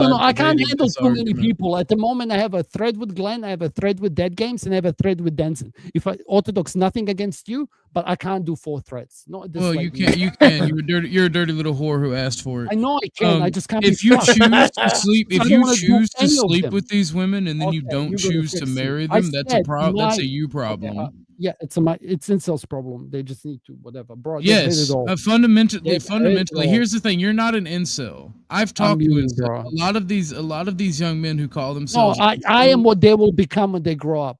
No, I can't handle too many people. At the moment, I have a thread with Glenn, I have a thread with Dead Games, and I have a thread with Denson. If Orthodox, nothing against you, but I can't do 4 threads. No, well, you can't. You can. You're a dirty little whore who asked for it. I know I can. I just can't. If you choose to sleep, if you choose to sleep with these women and then Okay, you don't you're gonna choose to fix it. marry I them, that's a said problem. That's a my- you problem. Yeah, it's incel's problem. They just need to whatever, bro. They hate Yes, it all. fundamentally, here's the thing: you're not an incel. I've talked to muting, incel. bro. A lot of these young men who call No, themselves. I am what they will become when they grow up.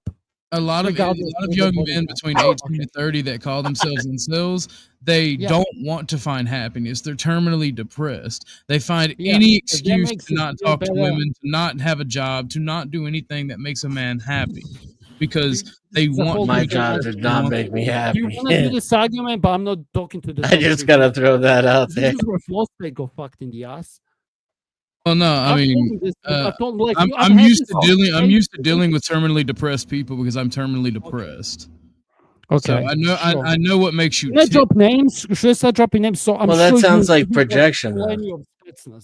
A lot of young men between 18 and 30 that call themselves incels, they don't want to find happiness. They're terminally depressed. They find any excuse to not talk to women, to not have a job, to not do anything that makes a man happy. Because they want my job does not make me happy. You want to do this argument, but I'm not talking to the. I just gotta throw that out there. This is where Flossbay go fucked in the ass. Well, no, I mean, I'm used to dealing with terminally depressed people because I'm terminally depressed. Okay, so I know what makes you. Should I drop names? Should I start dropping names? So I'm well, that sounds like projection.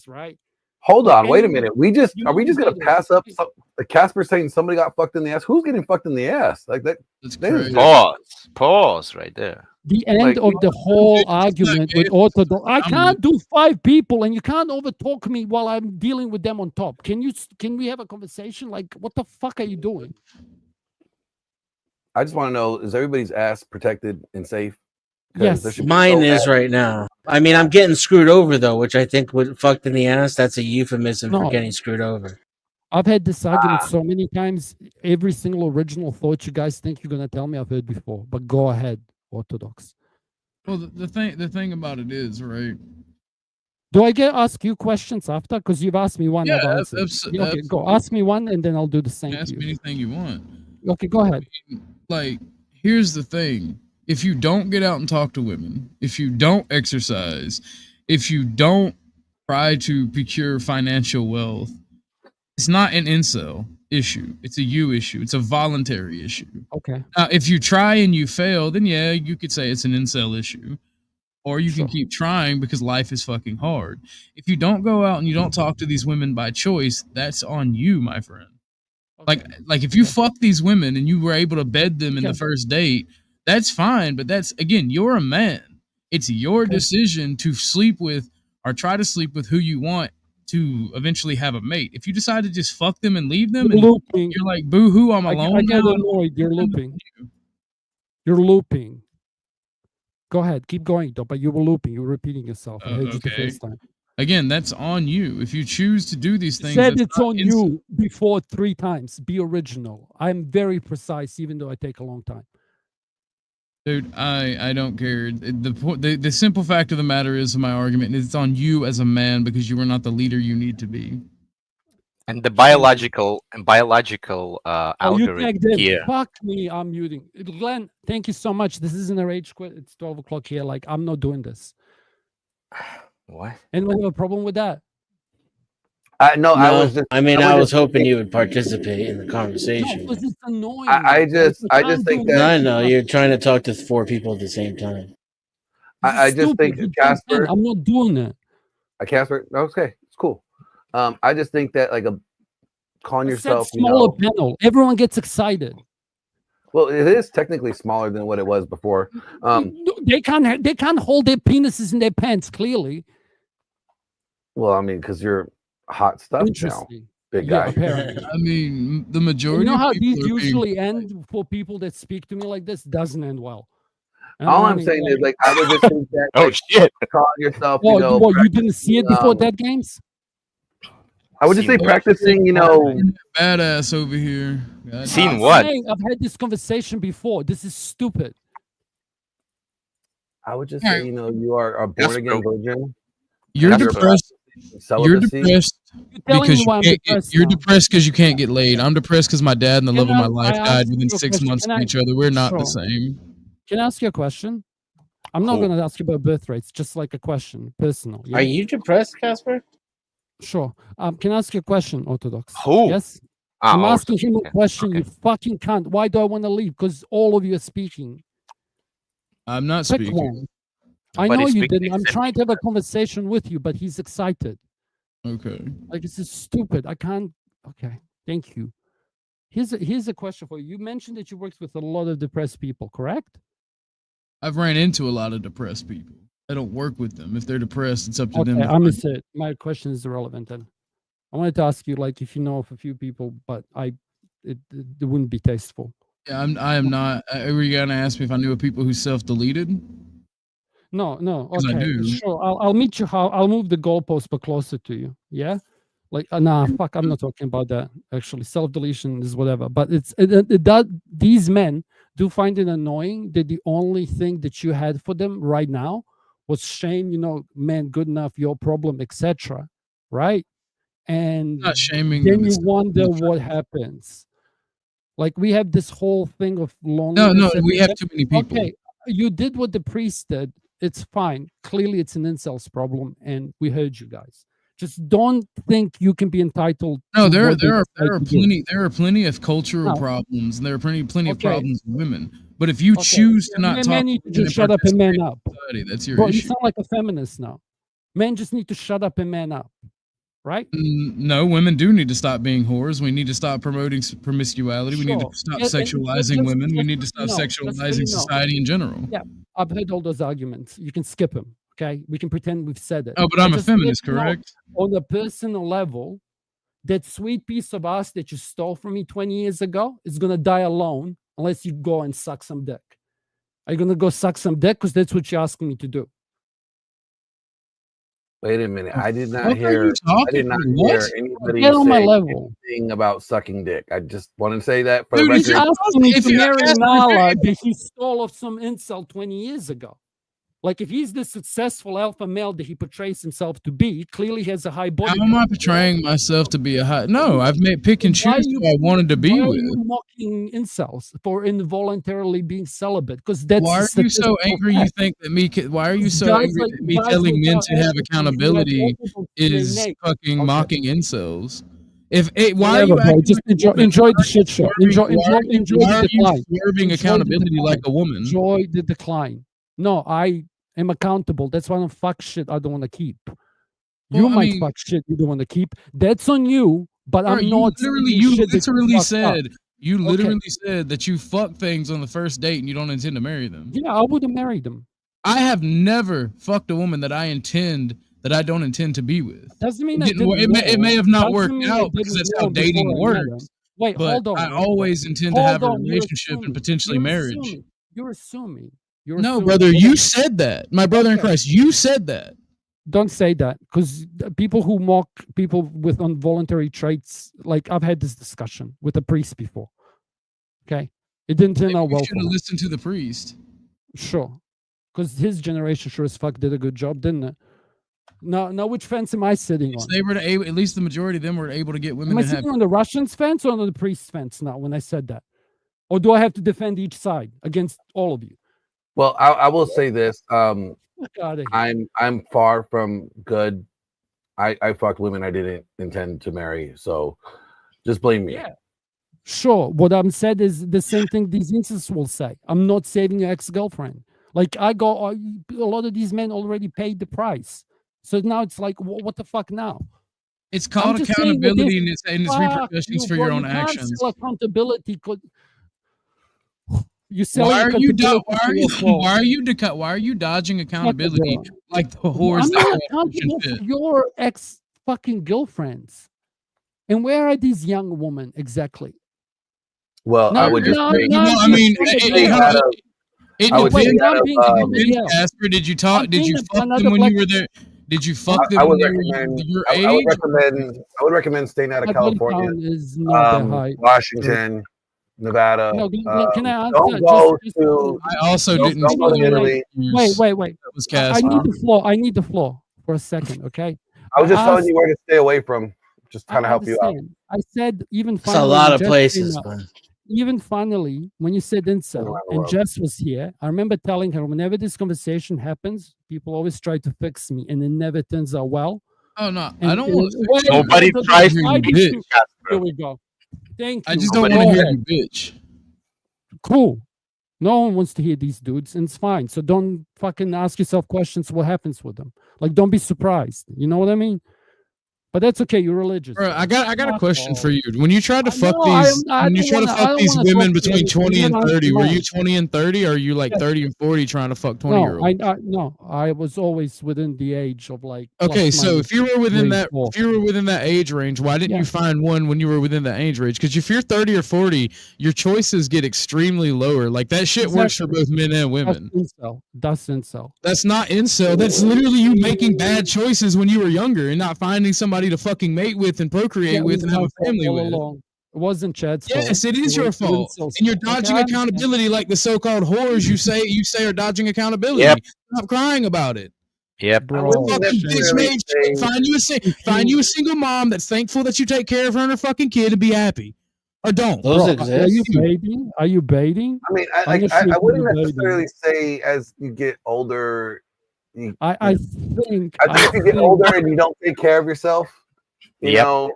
Right? Hold on, wait a minute. Are we just gonna pass up Casper saying somebody got fucked in the ass? Who's getting fucked in the ass? Like that? Pause right there. The end of the whole argument with Orthodox. I can't do 5 people, and you can't overtalk me while I'm dealing with them on top. Can we have a conversation? Like, what the fuck are you doing? I just want to know: is everybody's ass protected and safe? Yes, mine is right now. I mean, I'm getting screwed over though, which I think would fucked in the ass. That's a euphemism for getting screwed over. I've had this argument so many times. Every single original thought you guys think you're gonna tell me, I've heard before. But go ahead, Orthodox. Well, the thing about it is, right? Do I ask you questions after? Because you've asked me one. Yeah, okay, go ask me one, and then I'll do the same. Ask me anything you want. Okay, go ahead. Like, here's the thing. If you don't get out and talk to women, if you don't exercise, if you don't try to procure financial wealth, it's not an incel issue. It's a you issue. It's a voluntary issue. Okay. Now, if you try and you fail, then yeah, you could say it's an incel issue. Or you can keep trying because life is fucking hard. If you don't go out and you don't talk to these women by choice, that's on you, my friend. Okay. Like if you fuck these women and you were able to bed them in the first date, that's fine, but that's, again, you're a man. It's your decision to sleep with or try to sleep with who you want to eventually have a mate. If you decide to just fuck them and leave them, you're like, boo-hoo, I'm alone. I get annoyed. You're looping. You're looping. Go ahead. Keep going, though, but you were looping. You were repeating yourself. I heard you the first time. Again, that's on you. If you choose to do these things, said it's on you before 3 times. Be original. I'm very precise, even though I take a long time. Dude, I don't care. The simple fact of the matter is, my argument is, it's on you as a man because you are not the leader you need to be. And the biological algorithm here. Fuck me, I'm muting. Glenn, thank you so much. This isn't a rage quit. It's 12 o'clock here. Like, I'm not doing this. What? Anyone have a problem with that? No, I was hoping you would participate in the conversation. No, it's annoying. I just think that no, you're trying to talk to 4 people at the same time. I just think Casper. I'm not doing that. Casper, okay, it's cool. I just think that calling yourself smaller panel, everyone gets excited. Well, it is technically smaller than what it was before. They can't hold their penises in their pants. Clearly. Well, I mean, because you're hot stuff now, big guy. Apparently. I mean, the majority. You know how these usually end for people that speak to me like this? Doesn't end well. All I'm saying is, I would just think that. Oh shit! Calling yourself, you didn't see it before Dead Games? I would just say practicing, badass over here. Seen what? I've had this conversation before. This is stupid. I would just say, you are a born again virgin. You're depressed. You're depressed because you're depressed because you can't get laid. I'm depressed because my dad and the love of my life died within 6 months of each other. We're not the same. Can I ask you a question? I'm not going to ask you about birth rates, just like a question, personal. Yeah? Are you depressed, Casper? Sure. Can I ask you a question, Orthodox? Who? Yes. I'm asking him a question. Okay. You fucking can't. Why do I want to leave? Because all of you are speaking. I'm not speaking. I know you didn't. I'm trying to have a conversation with you, but he's excited. Okay. Like, this is stupid. I can't. Okay, thank you. Here's a question for you. You mentioned that you worked with a lot of depressed people, correct? I've ran into a lot of depressed people. I don't work with them. If they're depressed, it's up to Okay, them. I missed it. My question is irrelevant then. I wanted to ask you, like, if you know of a few people, but it wouldn't be tasteful. Yeah, I am not. Were you gonna ask me if I knew of people who self-deleted? No, 'Cause I okay, do. sure. I'll meet you. I'll move the goalpost but closer to you. Yeah, like nah, fuck. I'm not talking about that. Actually, self deletion is whatever. But it does. These men do find it annoying that the only thing that you had for them right now was shame. Man, good enough, your problem, etc. Right? And I'm not shaming then them. you It's wonder what happens. Like, we have this whole thing of no, loneliness. we have too many people. Okay, you did what the priest did. It's fine. Clearly, it's an incel's problem, and we heard you guys. Just don't think you can be entitled. No, to there what they are decide to do. there are plenty of cultural No. problems, and there are plenty of Okay. problems with women. But if you Okay, choose to not men talk need to to women just shut up and man up. society, that's your Bro, you issue. sound like a feminist now. Men just need to shut up and man up, right? No, women do need to stop being whores. We need to stop promoting promiscuity. We need to Sure. stop And sexualizing just- women. We just need to so you stop know, just so you sexualizing know. society in general. Yeah, I've heard all those arguments. You can skip them. Okay, we can pretend we've said it. Oh, but I'm a just to let feminist, you know, correct? on a personal level, that sweet piece of ass that you stole from me 20 years ago is gonna die alone unless you go and suck some dick. Are you gonna go suck some dick? Because that's what you're asking me to do. Wait a minute. I did not What are hear. you I talking? did not What? hear anybody Get on my say level. anything about sucking dick. I just want to say that for Dude, the He's record. asking me If to you- marry if you- Nala that he stole off some incel 20 years ago. Like, if he's the successful alpha male that he portrays himself to be, clearly he has a high body How am I count. portraying myself to be a high? No, I've made pick and Why are choose you- who I wanted to be Why are with. you mocking incels for involuntarily being celibate? Because that's Why are the you so statistical angry? You fact. think that me? Why are you so Guys angry like- that me guys telling like men our to have experts who have accountability all people is say nay. fucking Okay. mocking incels? Why are Whatever, you bro. acting Just like a woman? enjoy Why the are you shit show. swerving- Enjoy why are you- the why are you decline. swerving Enjoy the accountability like a woman? Enjoy the decline. No, I am accountable. That's why I don't fuck shit I don't want to keep. You Well, I might mean- fuck shit you don't want to keep. That's on you, but Bro, I'm not saying you shit that literally fucked up. said you Okay. literally said that you fuck things on the first date and you don't intend to marry them. Yeah, I wouldn't marry them. I have never fucked a woman that I don't intend to be with. Doesn't mean It I didn't didn't work. It may know. have not Doesn't worked mean I out because didn't that's how know before dating I met works. him. Wait, But hold on. I always intend to have a Hold on, you're relationship and assuming. potentially You're marriage. assuming. You're assuming. You're No, assuming. brother, Hold you on. said that. My brother in Okay. Christ, you said that. Don't say that, because people who mock people with involuntary traits, like, I've had this discussion with a priest before. Okay, it didn't turn Maybe out you well should for have him. listened to the priest. Sure, because his generation sure as fuck did a good job, didn't it? Now which fence am I sitting on? They were at least the majority of them were able to get women Am I to have. sitting on the Russians fence or on the priest fence now when I said that? Or do I have to defend each side against all of you? Well, I will say this. Fuck outta here. I'm far from good. I fucked women I didn't intend to marry, so just blame me. Yeah. Sure. What I'm said is the same thing these incels will say. I'm not saving your ex-girlfriend. Like, a lot of these men already paid the price. So now it's like, what the fuck now? It's called just saying that accountability this- and its Fuck repercussions you, for bro. your own You can't actions. sell accountability. You Why are you dodging accountability like the whores I'm that not go on accountable Christian for shit? your ex fucking girlfriends. And where are these young women exactly? Well, No, I would just no, say, no, I mean, Hey, it I would wait, say depends. I'm out being of, It completely depends, ill. Casper. Did you I'm fuck another them when you black- were there? Did you fuck I them would when they were recommend. your I would age? recommend. I would recommend staying out of My body California, count is not that high. Washington, Nevada. No, can I answer? Don't go Just- to. I also Don't- didn't don't go to spend Italy. Wait. That was I Casper. need the floor. I need the floor for a second, okay? I was just telling asked- you where to stay away from. Just trying to I help you out. understand. I said even It's a finally lot when of Jess places, came up- man. even finally, when you said incel around the and world. Jess was here, I remember telling her whenever this conversation happens, people always try to fix me, and it never turns out well. Oh no, And, I don't want to. wait, Nobody hold on, tries to why be did bitch. you- Here we go. Thank you. I just don't Nobody want to Go hear ahead. you, bitch. Cool. No one wants to hear these dudes, and it's fine. So don't fucking ask yourself questions what happens with them. Like, don't be surprised. You know what I mean? But that's okay. You're religious. Bro, I got a Fuck question off. for you. When you tried to fuck No, I these, am- I when you don't try to wanna- I fuck don't these wanna women talk to between you. 20 and You're not 30, were you mine. 20 and 30, or are you like Yes. 30 and 40 trying to fuck No, 20-year-olds? no, I was always within the age of like. Okay, plus so minus if you were within 3, that, 4. if you were within that age range, why didn't Yeah. you find one when you were within that age range? Because if you're 30 or 40, your choices get extremely lower. Like that shit works for Exactly. both men and That's women. incel. That's incel. That's not incel. That's literally you making bad choices when you were younger and not finding somebody to fucking mate with and procreate Yeah, it with was and have my a fault family all with. along. It wasn't Chad's fault. Yes, it is your was fault, incel's and you're fault. Okay, dodging I understand. accountability like the so-called whores you say are dodging accountability. Yep. Stop crying about it. Yep. I Bro, wouldn't Fucking bitch necessarily made say. shit. Find you a single mom that's thankful that you take care of her and her fucking kid and be happy, or don't. Those bro, exist. are you baiting? Are you baiting? I mean, I'm not sure I if wouldn't you're necessarily say as you get older. I think I think if you get older and you don't take care of yourself, you Yep. know,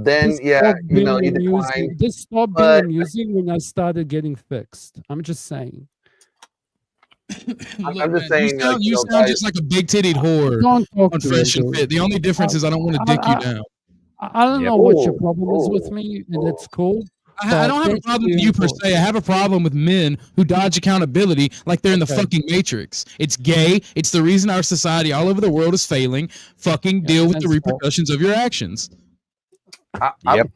then this yeah, stopped you know, you being decline. amusing. This stopped but- being amusing when I started getting fixed. I'm just saying. Look, I'm just man, saying, like, you you know, sound guys- just like a big tittied whore Don't talk on to me, Fresh and dude. Fit. The only difference is I don't want to dick you down. I don't Yep. know what your Oh, problem is with oh, me, and oh. it's cool. I But don't have a thanks for problem with your you per input. se. I have a problem with men who dodge accountability like they're in the Okay. fucking Matrix. It's gay. It's the reason our society all over the world is failing. Fucking Yeah, deal with the that's fair. repercussions of your actions. Yep.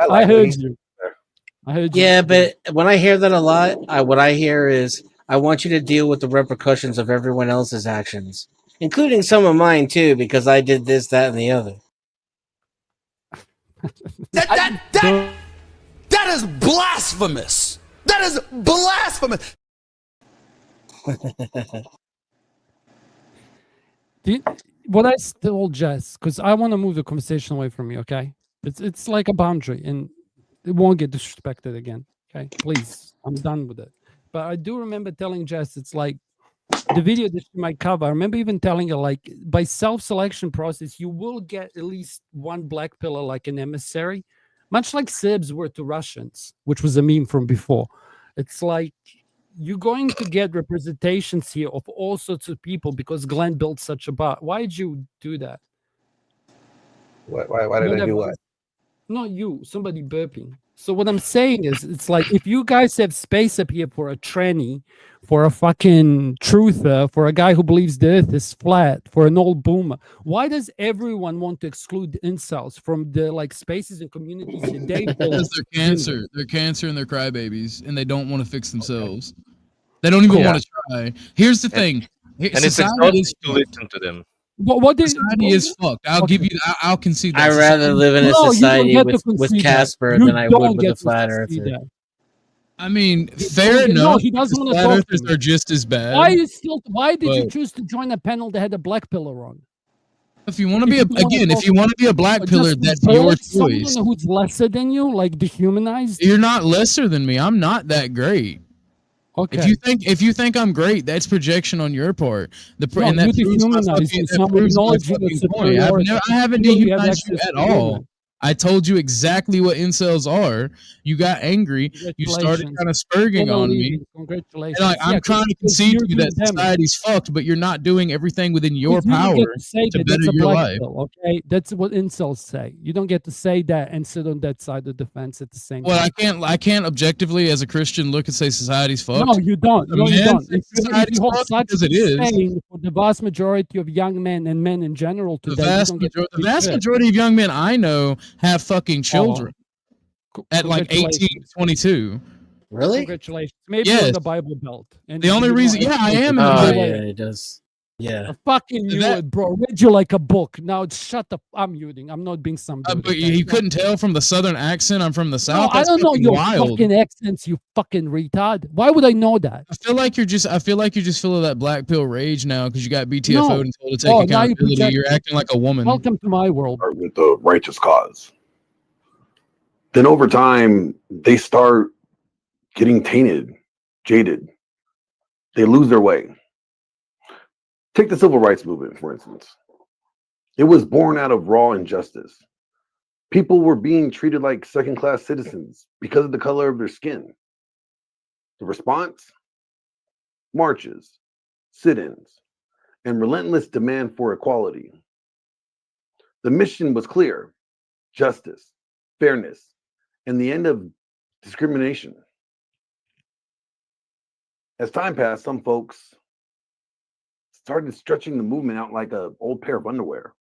I heard you. I heard you. Yeah, but when I hear that a lot, what I hear is I want you to deal with the repercussions of everyone else's actions, including some of mine too, because I did this, that, and the other. That is blasphemous. That is blasphemous. What I told Jess, because I want to move the conversation away from you, okay? It's like a boundary, and it won't get disrespected again. Okay, please, I'm done with it. But I do remember telling Jess, it's like the video that she might cover. I remember even telling her, like, by self-selection process, you will get at least one black pillar, like an emissary, much like Serbs were to Russians, which was a meme from before. It's like you're going to get representations here of all sorts of people because Glenn built such a bar. Why did you do that? Why did I do Whatever. what? Not you, somebody burping. So what I'm saying is, it's like if you guys have space up here for a tranny, for a fucking truther, for a guy who believes the earth is flat, for an old boomer, why does everyone want to exclude incels from the like spaces and communities that they build? Because they're cancer. They're cancer and they're crybabies, and they don't want to fix themselves. They don't even Cool. want to try. Here's the thing. And it's Society exhausting is to fucked. listen to them. What did Society is fucked. I'll Okay. give you. I'll concede that. I'd rather live in a No, you don't society get to with concede that. Casper You than I don't would with get a to flat concede earther. that. I mean, You fair don't get- no, enough. he doesn't because wanna flat talk to earthers me. are just as bad. Why did you but- choose to join a panel that had a black pillar on? If you want to If be you wanna if talk- you want to be a black pillar, Just that's bully your someone choice. who's lesser than you, like dehumanized. You're not lesser than me. I'm not that great. Okay. If you think I'm great, that's projection on your part. No, And that you proves my dehumanize fucking, me. that Someone proves my acknowledging your fucking point. superiority. I haven't You have dehumanized you access at to all. women. I told you exactly what incels are. You got angry. You started Congratulations. kind of spurging on me. Congratulations. And like, Yeah, I'm trying to 'cause concede you're to you that doing damage. society's fucked, but you're not doing everything within your 'Cause you don't power get to say to that. better That's a your black life. pill, okay? That's what incels say. You don't get to say that and sit on that side of the fence at the same Well, time. I can't objectively as a Christian look and say society's fucked. No, you don't. A No, you man don't. thinks If society's you hold fucked such because it is. disdain for the vast majority of young men and men in general The today, you don't get to the say vast shit. majority of young men I know have fucking children at like 18 to Congratulations. 22. Really? Congratulations. Maybe you're in Yes. the Bible Belt. And The only you know reason, yeah, I am in the Oh Bible. yeah, it does. Yeah. I fucking knew That- it, bro. Read you like a book. Now it's shut up. I'm muting. I'm not being some dude. But okay? you No. couldn't tell from the southern accent. I'm from the No, south. I That's don't know fucking your wild. fucking accents, you fucking retard. Why would I know that? I feel like you're just full of that black pill rage now because you got BTFO'd No. and told to take Oh, now you accountability. project- You're acting like a woman. Welcome to my world. Start with the righteous cause. Then over time, they start getting tainted, jaded. They lose their way. Take the civil rights movement, for instance. It was born out of raw injustice. People were being treated like second-class citizens because of the color of their skin. The response? Marches, sit-ins, and relentless demand for equality. The mission was clear: justice, fairness, and the end of discrimination. As time passed, some folks started stretching the movement out like an old pair of underwear,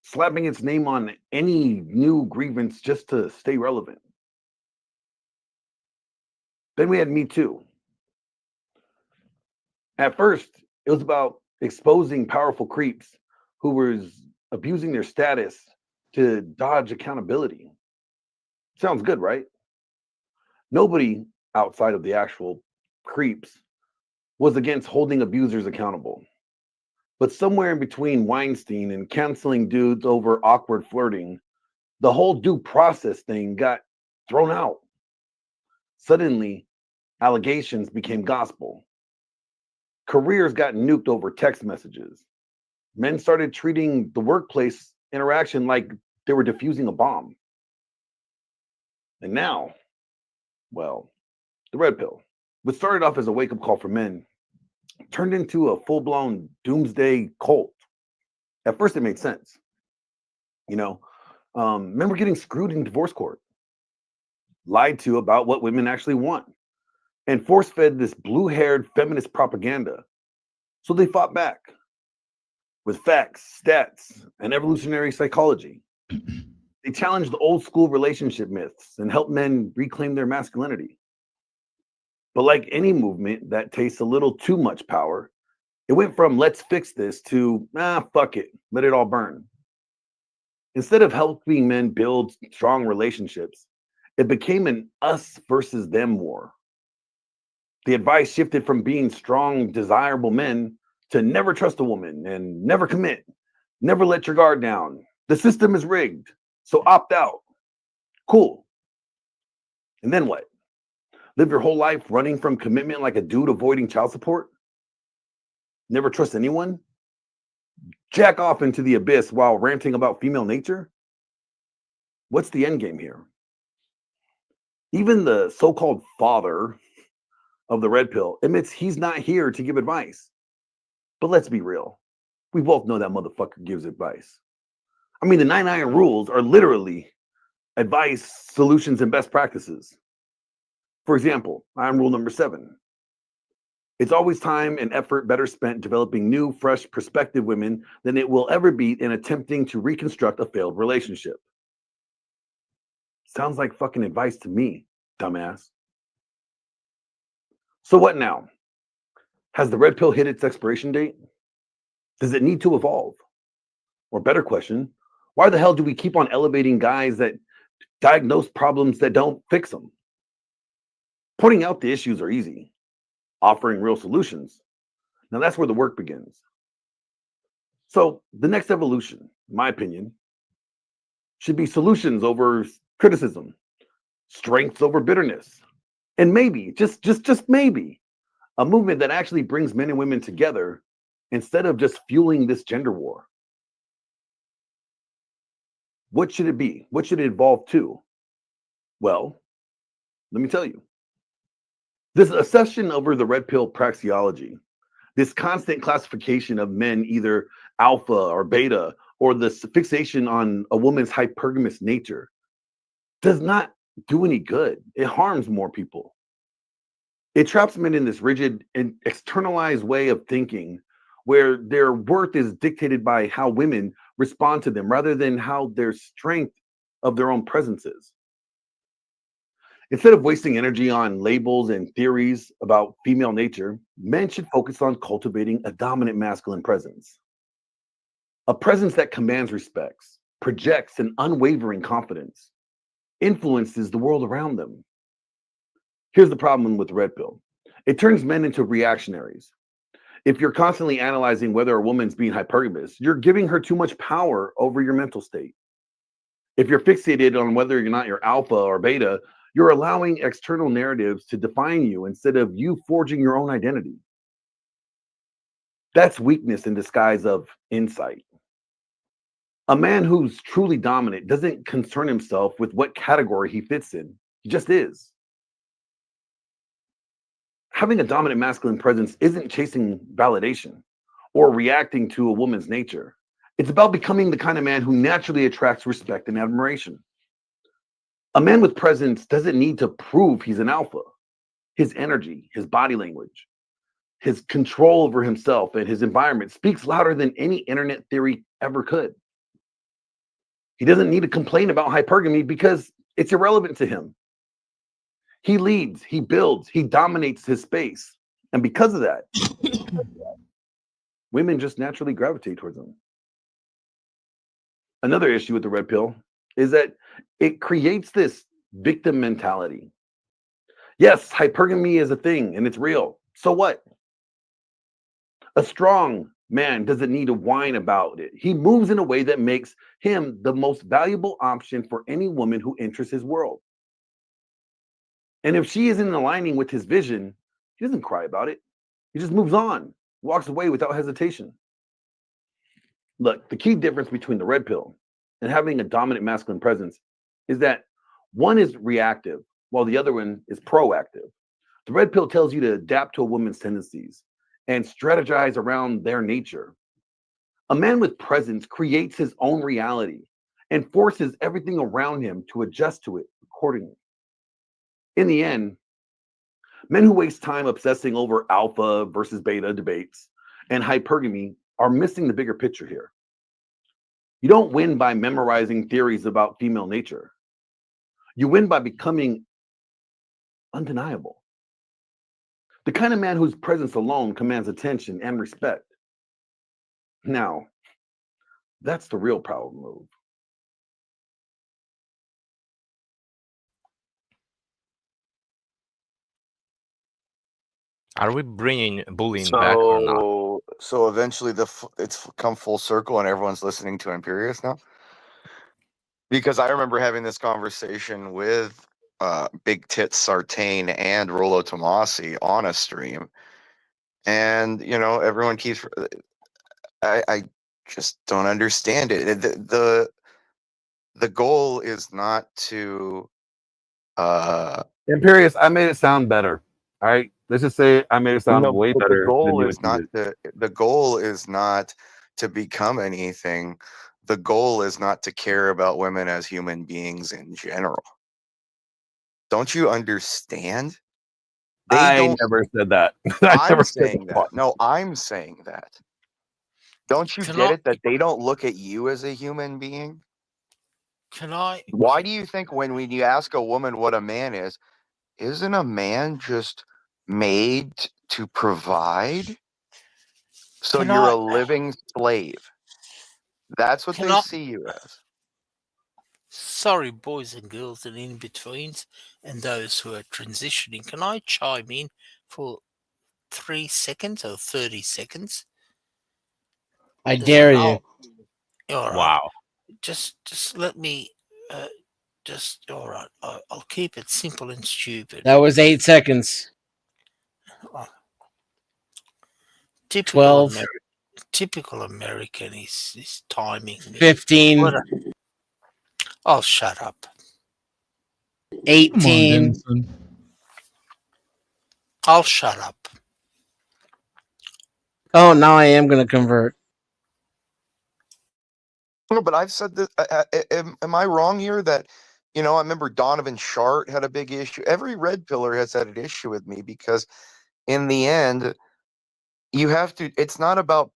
slapping its name on any new grievance just to stay relevant. Then we had Me Too. At first, it was about exposing powerful creeps who was abusing their status to dodge accountability. Sounds good, right? Nobody outside of the actual creeps was against holding abusers accountable. But somewhere in between Weinstein and canceling dudes over awkward flirting, the whole due process thing got thrown out. Suddenly, allegations became gospel. Careers got nuked over text messages. Men started treating the workplace interaction like they were defusing a bomb. And now, well, the red pill, which started off as a wake-up call for men, turned into a full-blown doomsday cult. At first, it made sense. Men were getting screwed in divorce court, lied to about what women actually want, and force-fed this blue-haired feminist propaganda. So they fought back with facts, stats, and evolutionary psychology. They challenged the old-school relationship myths and helped men reclaim their masculinity. But like any movement that tastes a little too much power, it went from let's fix this to fuck it, let it all burn. Instead of helping men build strong relationships, it became an us versus them war. The advice shifted from being strong, desirable men to never trust a woman and never commit, never let your guard down. The system is rigged, so opt out. Cool. And then what? Live your whole life running from commitment like a dude avoiding child support? Never trust anyone? Jack off into the abyss while ranting about female nature? What's the end game here? Even the so-called father of the red pill admits he's not here to give advice. But let's be real. We both know that motherfucker gives advice. I mean, the 9 iron rules are literally advice, solutions, and best practices. For example, iron rule number 7. It's always time and effort better spent developing new, fresh, prospective women than it will ever be in attempting to reconstruct a failed relationship. Sounds like fucking advice to me, dumbass. So what now? Has the red pill hit its expiration date? Does it need to evolve? Or better question, why the hell do we keep on elevating guys that diagnose problems that don't fix them? Pointing out the issues are easy. Offering real solutions, now that's where the work begins. So the next evolution, in my opinion, should be solutions over criticism, strengths over bitterness, and maybe, just maybe, a movement that actually brings men and women together instead of just fueling this gender war. What should it be? What should it evolve to? Well, let me tell you. This obsession over the red pill praxeology, this constant classification of men either alpha or beta, or the fixation on a woman's hypergamous nature, does not do any good. It harms more people. It traps men in this rigid and externalized way of thinking where their worth is dictated by how women respond to them rather than how their strength of their own presence is. Instead of wasting energy on labels and theories about female nature, men should focus on cultivating a dominant masculine presence. A presence that commands respect, projects an unwavering confidence, influences the world around them. Here's the problem with the red pill. It turns men into reactionaries. If you're constantly analyzing whether a woman's being hypergamous, you're giving her too much power over your mental state. If you're fixated on whether or not you're alpha or beta, you're allowing external narratives to define you instead of you forging your own identity. That's weakness in disguise of insight. A man who's truly dominant doesn't concern himself with what category he fits in. He just is. Having a dominant masculine presence isn't chasing validation or reacting to a woman's nature. It's about becoming the kind of man who naturally attracts respect and admiration. A man with presence doesn't need to prove he's an alpha. His energy, his body language, his control over himself and his environment speaks louder than any internet theory ever could. He doesn't need to complain about hypergamy because it's irrelevant to him. He leads, he builds, he dominates his space. And because of that, women just naturally gravitate towards him. Another issue with the red pill is that it creates this victim mentality. Yes, hypergamy is a thing and it's real. So what? A strong man doesn't need to whine about it. He moves in a way that makes him the most valuable option for any woman who enters his world. And if she isn't aligning with his vision, he doesn't cry about it. He just moves on, walks away without hesitation. Look, the key difference between the red pill and having a dominant masculine presence is that one is reactive while the other one is proactive. The red pill tells you to adapt to a woman's tendencies and strategize around their nature. A man with presence creates his own reality and forces everything around him to adjust to it accordingly. In the end, men who waste time obsessing over alpha versus beta debates and hypergamy are missing the bigger picture here. You don't win by memorizing theories about female nature. You win by becoming undeniable. The kind of man whose presence alone commands attention and respect. Now, that's the real power move. Are we bringing bullying back or not? So eventually it's come full circle and everyone's listening to Imperius now? Because I remember having this conversation with Big Tits Sartain and Rolo Tomasi on a stream. And, you know, everyone keeps... I just don't understand it. The goal is not to... Imperius, I made it sound better. All right, let's just say I made it sound way better. The goal is not to become anything. The goal is not to care about women as human beings in general. Don't you understand? I never said that. I'm saying that. No, I'm saying that. Don't you get it that they don't look at you as a human being? Why do you think when you ask a woman what a man is, isn't a man just made to provide? So you're a living slave. That's what they see you as. Sorry, boys and girls and in-betweens and those who are transitioning. Can I chime in for 3 seconds or 30 seconds? I dare you. All right. Wow. Just let me... all right. I'll keep it simple and stupid. That was 8 seconds. 12. Typical American is timing. 15. I'll shut up. 18. I'll shut up. Oh, now I am going to convert. No, but I've said this. Am I wrong here that, you know, I remember Donovan Shart had a big issue. Every red pillar has had an issue with me because in the end, you have to, it's not about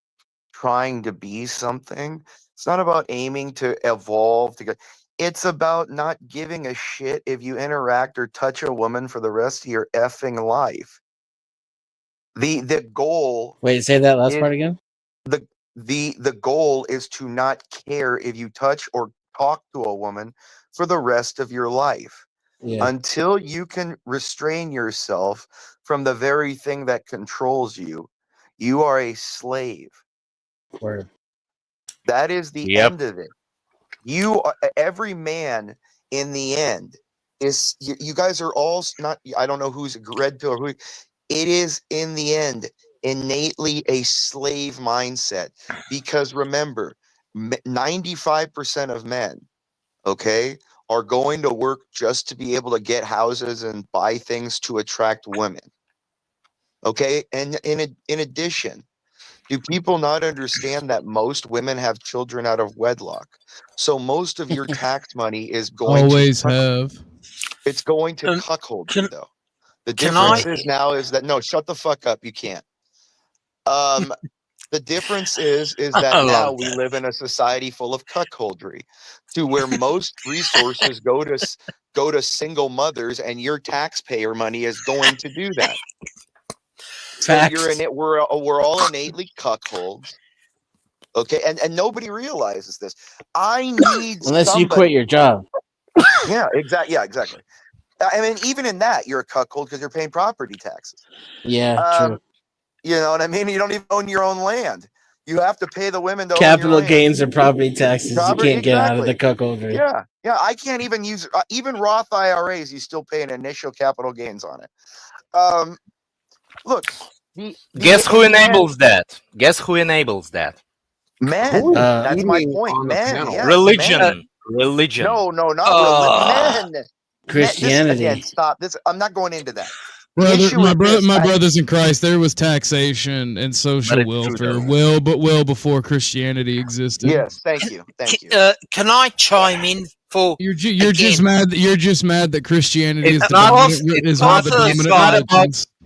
trying to be something. It's not about aiming to evolve. It's about not giving a shit if you interact or touch a woman for the rest of your effing life. The goal. Wait, say that last part again. The goal is to not care if you touch or talk to a woman for the rest of your life. Yeah. Until you can restrain yourself from the very thing that controls you, you are a slave. Word. That is the end of it. You are, every man in the end is, you guys are all not, I don't know who's a red pill or who, it is in the end innately a slave mindset, because remember, 95% of men, okay, are going to work just to be able to get houses and buy things to attract women. Okay, and in addition, Do people not understand that most women have children out of wedlock? So most of your tax money is going Always to have. it's going to Um, cuckold can- you, though. The can difference I- is now is that no, shut the fuck up. You can't. The difference is I that now love we that. live in a society full of cuckoldry, to where most resources go to single mothers, and your taxpayer money is going to do that. So we're all innately cuckolds. Okay, and nobody realizes this. I need Unless you somebody. quit your job. Yeah, exactly. Yeah, exactly. I mean, even in that, you're a cuckold because you're paying property taxes. Yeah, true. You know what I mean? You don't even own your own land. You have to pay the women to own Capital your land. gains and property taxes. You can't get out of the Exactly. cuckoldry. Yeah, yeah. I can't even use even Roth IRAs. You still pay an initial capital gains on it. Look. Guess who enables that? Guess who enables that? Men. That's my point. Men. Yes, religion. Men. Religion. No, not men. Christianity. Again, stop this. I'm not going into that. My brothers in Christ, there was taxation and social welfare well before Christianity existed. Yes, thank you. Can I chime in for? You're just mad. You're just mad that Christianity is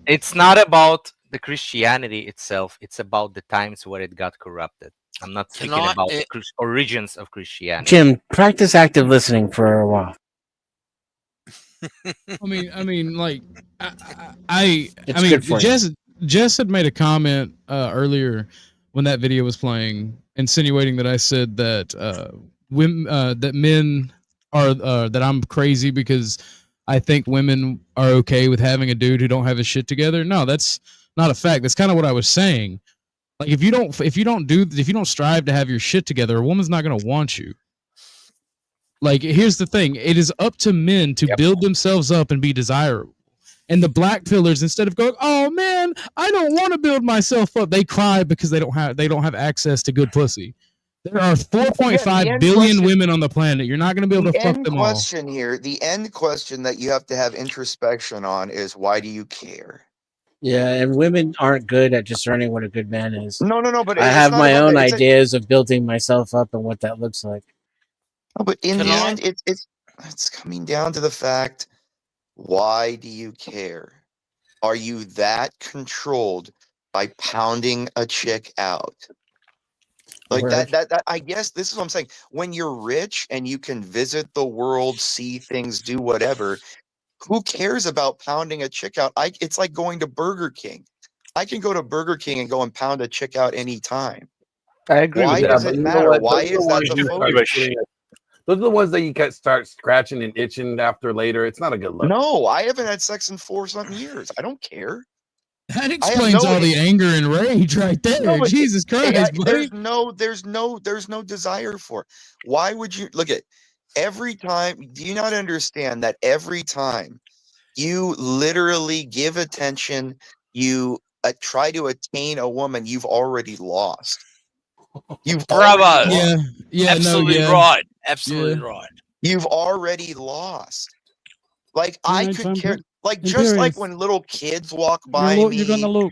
It's not about the Christianity itself. It's about the times where it got corrupted. I'm not speaking about the origins of Christianity. Jim, practice active listening for a while. I mean, like, Jess had made a comment earlier when that video was playing, insinuating that I said that women, that men are that I'm crazy because I think women are okay with having a dude who don't have his shit together. No, that's not a fact. That's kind of what I was saying. Like, if you don't strive to have your shit together, a woman's not gonna want you. Like, here's the thing. It is up to men to build themselves up and be desirable. And the black pillars, instead of going, oh man, I don't want to build myself up, they cry because they don't have access to good pussy. There are 4.5 billion women on the planet. You're not going to be able to fuck them all. The end question that you have to have introspection on is, why do you care? Yeah, and women aren't good at discerning what a good man is. No, but I have my own ideas of building myself up and what that looks like. No, but in the end, it's coming down to the fact, why do you care? Are you that controlled by pounding a chick out? Like that I guess this is what I'm saying. When you're rich and you can visit the world, see things, do whatever, who cares about pounding a chick out? It's like going to Burger King. I can go to Burger King and go and pound a chick out anytime. I agree with that. Why does it matter? Why is that the focus? Those are the ones that you can start scratching and itching after later. It's not a good look. No, I haven't had sex in 4-something years. I don't care. That explains all the anger and rage right there. No, Jesus Christ, buddy. There's no desire for it. Why would you look at every time? Do you not understand that every time you literally give attention, you try to attain a woman, you've already lost. Bravo. Yeah, absolutely right. Absolutely right. You've already lost. Like, I could care. Like, just like when little kids walk by me. You're gonna loop.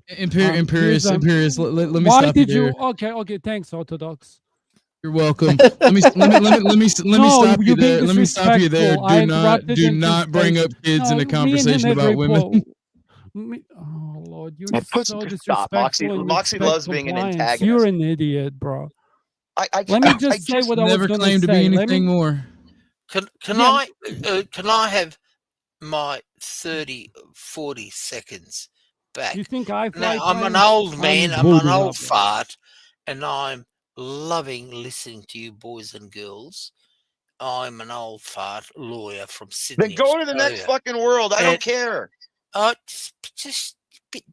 Imperious. Let me why stop did you you? there. Okay. Thanks, Orthodox. You're welcome. Let me stop you there. Let me stop you there. Do not bring up kids in a conversation about women. Oh Lord, you're so disrespectful. Moxie loves being an antagonist. You're an idiot, bro. Let me just say what I was going to say. Never claimed to be anything more. Can I have my 30-40 seconds back? You think I'm an old man, I'm an old fart, and I'm loving listening to you boys and girls. I'm an old fart lawyer from Sydney. Then go to the next fucking world. I don't care. Just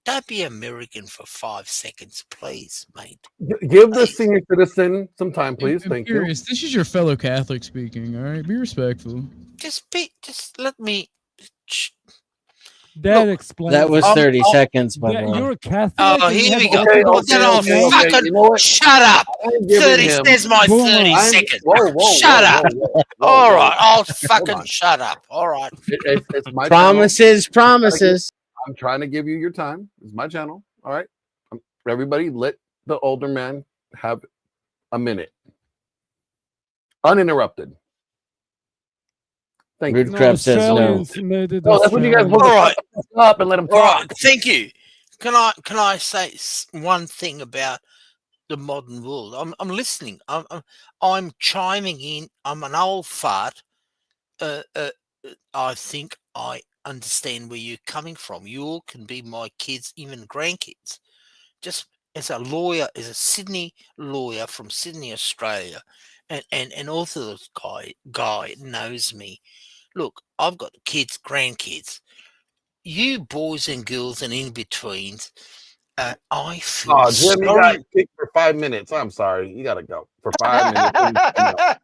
don't be American for 5 seconds, please, mate. Give the senior citizen some time, please. Thank you. This is your fellow Catholic speaking. All right, be respectful. Just let me. That explains. That was 30 seconds, by the way. You're a Catholic. Oh, here we go. Shut up. 30. There's my 30 seconds. Shut up. All right, I'll fucking shut up. All right. It's my promises. I'm trying to give you your time. It's my channel. All right. Everybody, let the older man have a minute, uninterrupted. Thank Rude you. No, Crab says no. Australians made it. No, that's what you guys Australians. supposed to All right. shut the fuck up and let him All right. talk. Thank you. Can I say one thing about the modern world? I'm listening. I'm chiming in. I'm an old fart. I think I understand where you're coming from. You all can be my kids, even grandkids. Just as a lawyer, as a Sydney lawyer from Sydney, Australia, and an Orthodox guy knows me. Look, I've got kids, grandkids. You boys and girls and in betweens, I feel Oh, Jim, you got sorry. kicked for 5 minutes. I'm sorry. You got to go for 5 minutes.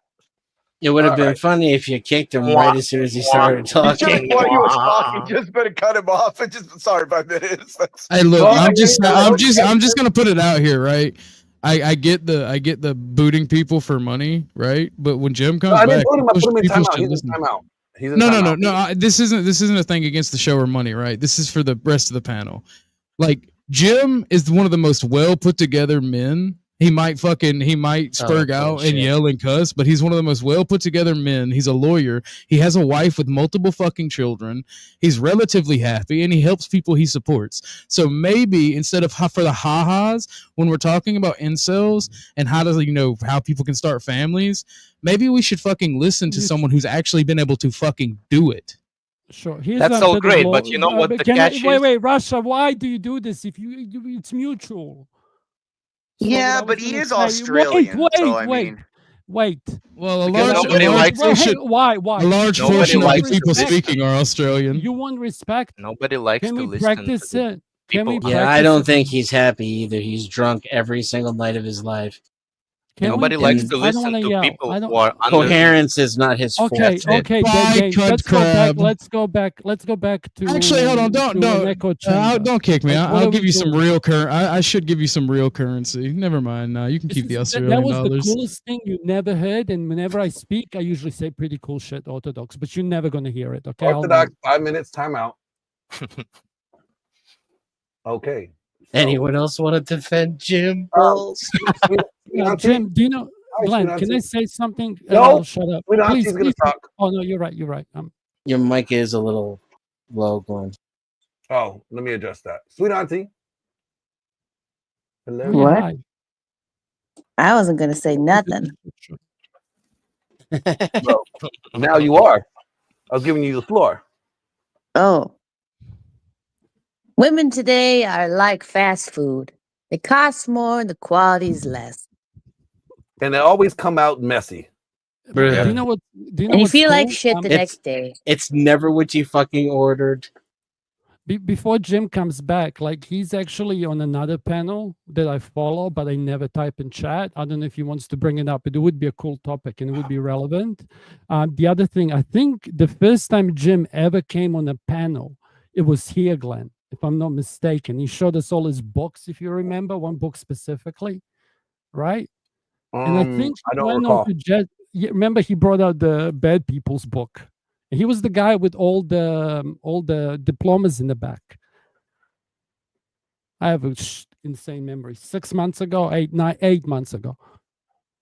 It would have All been right. funny if you kicked him right as soon as he started Just talking. while you was talking, just better cut him off and just sorry 5 minutes. Hey, look, Well, I'm yeah, just gonna put it out here, right? I get the booting people for money, right? But when Jim comes No, I didn't back, put him. I put him in people timeout. should He's in listen. timeout. He's in No, timeout. This isn't a thing against the show or money, right? This is for the rest of the panel. Like Jim is one of the most well put together men. He might spurg out and yell and cuss, but he's one of the most well put together men. He's a lawyer. He has a wife with multiple fucking children. He's relatively happy and he helps people he supports. So maybe instead of for the ha-has, when we're talking about incels and how people can start families, maybe we should fucking listen to someone who's actually been able to fucking do it. Sure, That's all great, but you know what the catch is? Wait, Russia. Why do you do this? If it's mutual. So yeah, what I but was he gonna is say- Australian. so I wait, mean, wait. Well, a Because large, nobody a large likes to portion, Why? a large Nobody portion of the likes to people listen. speaking are Australian. You want respect? Nobody likes Can to we listen practice to the it? Can we people. Yeah, I practice don't it? think he's happy either. He's drunk every single night of his life. Nobody likes to I don't listen wanna to yell. people I don't- who are under. Coherence is not his Okay, forte. okay, Bye, Dave, Cunt let's go back. Crab. Let's go back to. Actually, hold on, to an echo chamber. don't kick me. Like, what I'll are give we you some doing? real I should give you some real currency. Never mind. Now you can keep the That Australian was the dollars. coolest thing you never heard. And whenever I speak, I usually say pretty cool shit, Orthodox, but you're never going to hear it. Okay. Orthodox, 5 minutes timeout. Okay. Anyone else want to defend Jim Balls? Jim, do you know, Hi, Glenn, Sweet can I Auntie. say something? And No, I'll shut up. Sweet Auntie's Please, gonna please. talk. Oh, no, you're right. You're right. Your mic is a little low, Glenn. Oh, let me adjust that. Sweet Auntie. Hello. What? Hi. I wasn't gonna say nothing. Well, now you are. I was giving you the floor. Oh. Women today are like fast food. They cost more, the quality's less. And they always come out messy. Do Yeah. you know what? Do you know And you what's feel like cool? shit the It's- next day. It's never what you fucking ordered. Before Jim comes back, like he's actually on another panel that I follow, but I never type in chat. I don't know if he wants to bring it up, but it would be a cool topic and it would be relevant. The other thing, I think the first time Jim ever came on a panel, it was here, Glenn, if I'm not mistaken. He showed us all his books, if you remember, one book specifically, right? And I think I he don't went recall. on to remember he brought out the Bad People's book. He was the guy with all the diplomas in the back. I have a insane memory. 6 months ago, 8 months ago.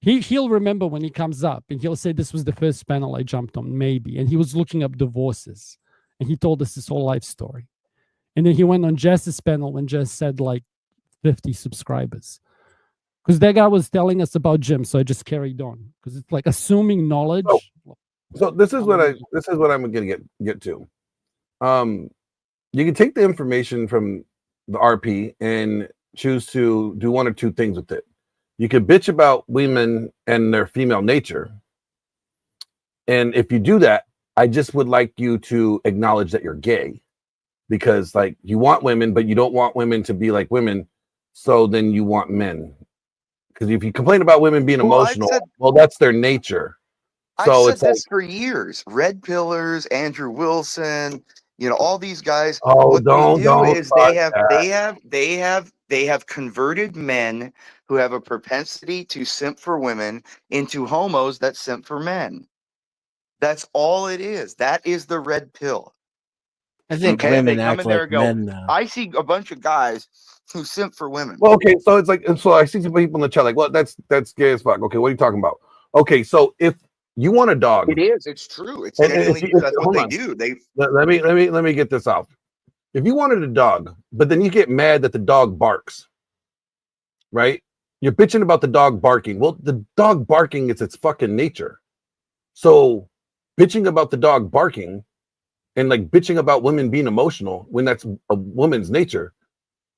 He'll remember when he comes up and he'll say this was the first panel I jumped on, maybe. And he was looking up divorces. And he told us his whole life story. And then he went on Jess's panel when Jess said like 50 subscribers. Because that guy was telling us about Jim, so I just carried on. Because it's like assuming knowledge. So this is what I'm gonna get to. You can take the information from the RP and choose to do one or two things with it. You could bitch about women and their female nature. And if you do that, I just would like you to acknowledge that you're gay. Because like you want women, but you don't want women to be like women. So then you want men. Because if you complain about women being Well, emotional, well, that's their nature. So I've it's said like, this for years. Red Pillars, Andrew Wilson, all these guys. oh, what don't is they start have converted men who have a propensity to simp for women into homos that simp for men. That's all it is. That is the red pill. I think Okay, women they come act in there like and go, men now. I see a bunch of guys who simp for women. Well, okay, so it's like, and so I see some people in the chat like, well, that's gay as fuck. Okay, what are you talking about? Okay, so if you want a dog, It is. It's true. It's and genuinely true. That's what they do. They let me get this out. If you wanted a dog, but then you get mad that the dog barks, right? You're bitching about the dog barking. Well, the dog barking is its fucking nature. So bitching about the dog barking and like bitching about women being emotional when that's a woman's nature,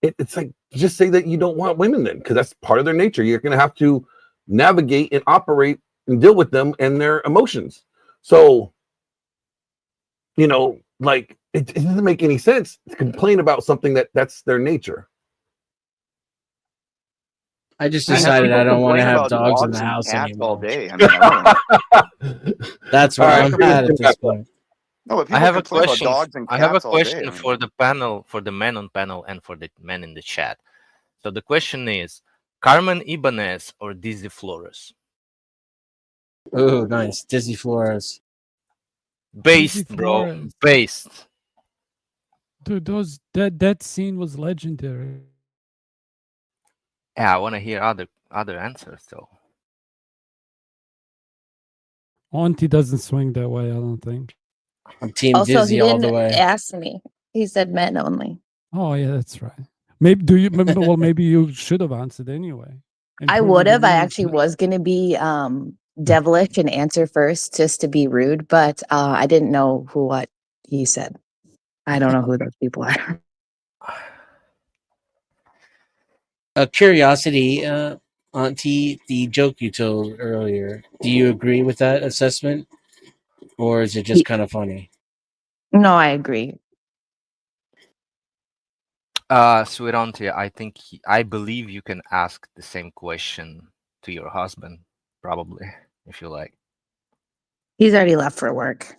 it's like just say that you don't want women then, because that's part of their nature. You're going to have to navigate and operate and deal with them and their emotions. So, you know, like it doesn't make any sense to complain about something that's their nature. I just decided I don't want to have dogs in the and house cats anymore. all day. I mean, I don't know. That's where All right, I'm at this point. No, but I people have a complain about question. dogs and I have a cats all day. question I mean, for the panel, for the men on panel, and for the men in the chat. So the question is: Carmen Ibanez or Dizzy Flores? Oh, nice. Dizzy Flores. Based, bro. Flores. Based. Dude, that scene was legendary. Yeah, I want to hear other answers though. Auntie doesn't swing that way, I don't think. I'm Team Also, Dizzy he all the didn't way. ask me. He said men only. Oh yeah, that's right. Maybe do you remember? Well, maybe you should have answered anyway. and I put would it have. I in actually was going to be devilish and answer first just to be rude, but I didn't know what he said. I don't know who those people are. A curiosity, Auntie, the joke you told earlier. Do you agree with that assessment, or is it just kind of funny? No, I agree. Sweet auntie, I believe you can ask the same question to your husband, probably, if you like. He's already left for work.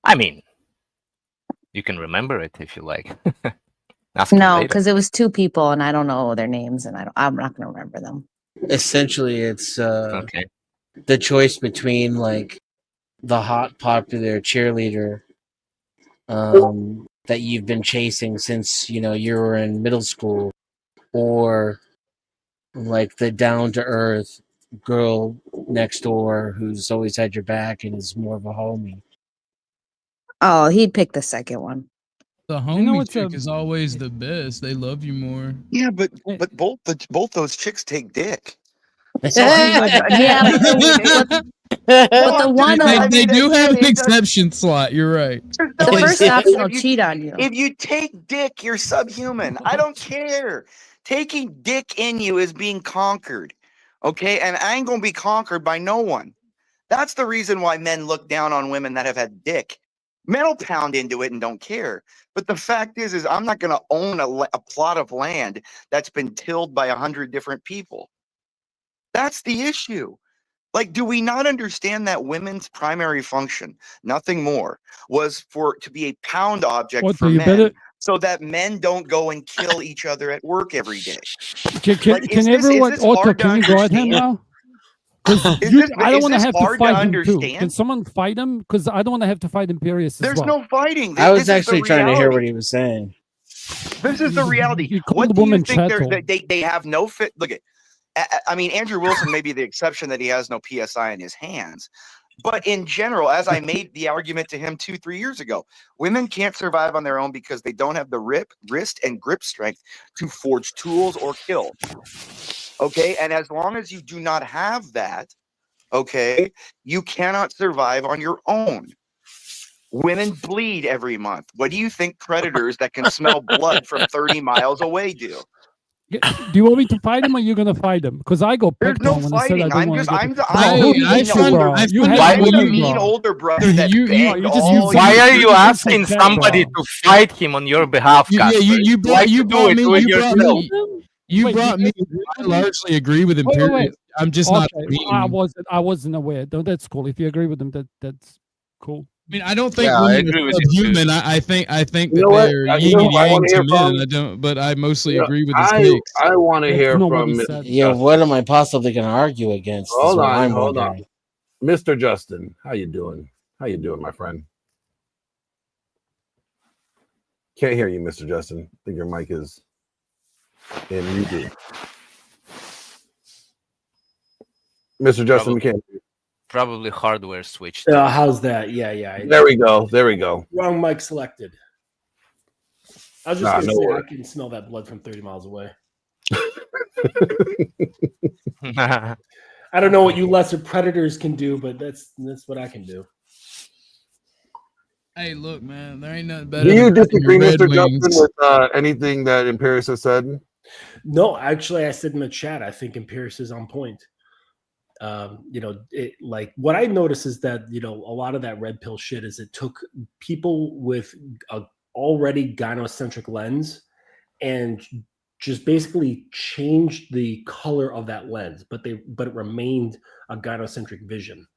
I mean, you can remember it if you like. Ask him No, later. because it was two people, and I don't know their names, and I'm not going to remember them. Essentially, it's Okay. the choice between like the hot, popular cheerleader that you've been chasing since you were in middle school, or like the down to earth girl next door who's always had your back and is more of a homie. Oh, he'd pick the second one. The You know homie what's chick is always the best. They love you more. yeah, but both those chicks take dick. Yeah, but but the one They do have an exception slot. You're right. the first option will cheat on you. If you take dick, you're subhuman. I don't care. Taking dick in you is being conquered. Okay? And I ain't going to be conquered by no one. That's the reason why men look down on women that have had dick. Men will pound into it and don't care. But the fact is I'm not going to own a plot of land that's been tilled by 100 different people. That's the issue. Like, do we not understand that women's primary function, nothing more, was to be a pound object for men, so that men don't go and kill each other at work every day? Can everyone Otto, can you go at him now? I don't want to have to fight him too. Can someone fight him? Because I don't want to have to fight Imperius as well. There's no fighting. I was actually trying to hear what he was saying. This is the reality. What do you think they have no fit? Look at. I mean, Andrew Wilson may be the exception that he has no PSI in his hands. But in general, as I made the argument to him 2-3 years ago, women can't survive on their own because they don't have the wrist and grip strength to forge tools or kill. Okay? And as long as you do not have that, okay, you cannot survive on your own. Women bleed every month. What do you think predators that can smell blood from 30 miles away do? Do you want me to fight him, or you gonna fight him? Because I go. There's no fighting. I'm the mean older brother that why are you asking somebody to fight him on your behalf? You brought me. I Wait, largely agree with Imperius. I'm just not. I wasn't aware. No, that's cool. If you agree with him, that's cool. I mean, I don't think women are subhuman. I think that they're yin and yang to men. I don't, but I mostly agree with his takes. I want to hear from what am I possibly going to argue against? Hold on. Mr. Justin, how you doing? How you doing, my friend? Can't hear you, Mr. Justin. I think your mic is. And you do. Mr. Justin McCann. Probably hardware switched. How's that? Yeah. There we go. There we go. Wrong mic selected. I was just Nah, going to no say worries. I can smell that blood from 30 miles away. I don't know what you lesser predators can do, but that's what I can do. Hey, look, man, there ain't nothing better. Do you than disagree, Red Mr. Wings. Justin, with anything that Empiricist has said? No, actually, I said in the chat, I think Empiricist is on point. Like what I noticed is that, a lot of that red pill shit is it took people with a already gynocentric lens and just basically changed the color of that lens, but it remained a gynocentric vision.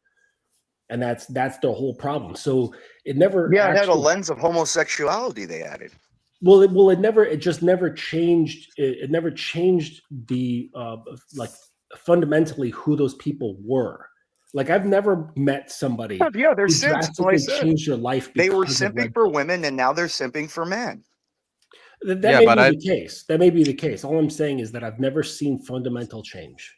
And that's the whole problem. So it never it had a lens of homosexuality they added. It just never changed. It never changed the fundamentally who those people were. Like I've never met somebody they're who simps. drastically changed their life. They were simping for women, and now they're simping for men. That may be the case. That may be the case. All I'm saying is that I've never seen fundamental change.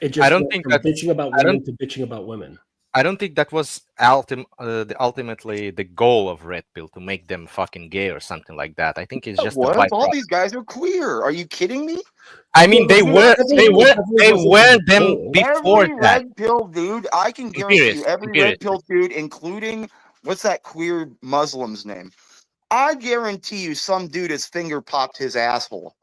It just went from bitching about women to bitching about women. I don't think that was ultimately the goal of Red Pill, to make them fucking gay or something like that. I think it's just what? All these guys are queer. Are you kidding me? I mean, they were them before every that. Red Pill dude, I can guarantee you, every Red Pill dude, including what's that queer Muslim's name? I guarantee you, some dude has finger popped his asshole.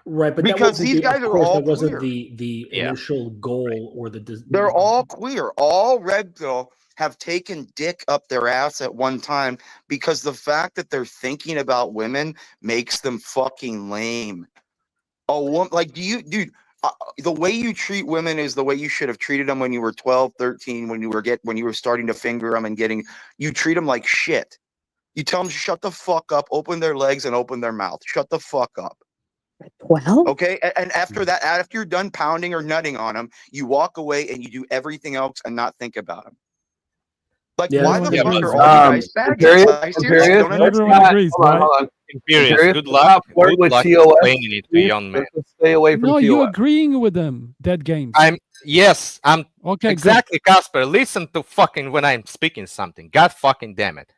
Right, but because these guys are all that wasn't queer. the initial goal or the. They're all queer. All Red Pill have taken dick up their ass at one time because the fact that they're thinking about women makes them fucking lame. Dude, the way you treat women is the way you should have treated them when you were 12, 13, when you were starting to finger them and you treat them like shit. You tell them to shut the fuck up, open their legs and open their mouth. Shut the fuck up. Well, okay. And after that, after you're done pounding or nutting on them, you walk away and you do everything else and not think about them. Like, why the fuck are all you guys faggots? I seriously don't understand. Everyone agrees, right? Hold on. Imperious, good luck. Good luck explaining it to young men. Stay away from No, TOS. you're agreeing with them. Dead games. I'm okay. Exactly, Casper. Listen to fucking when I'm speaking something. God fucking damn it.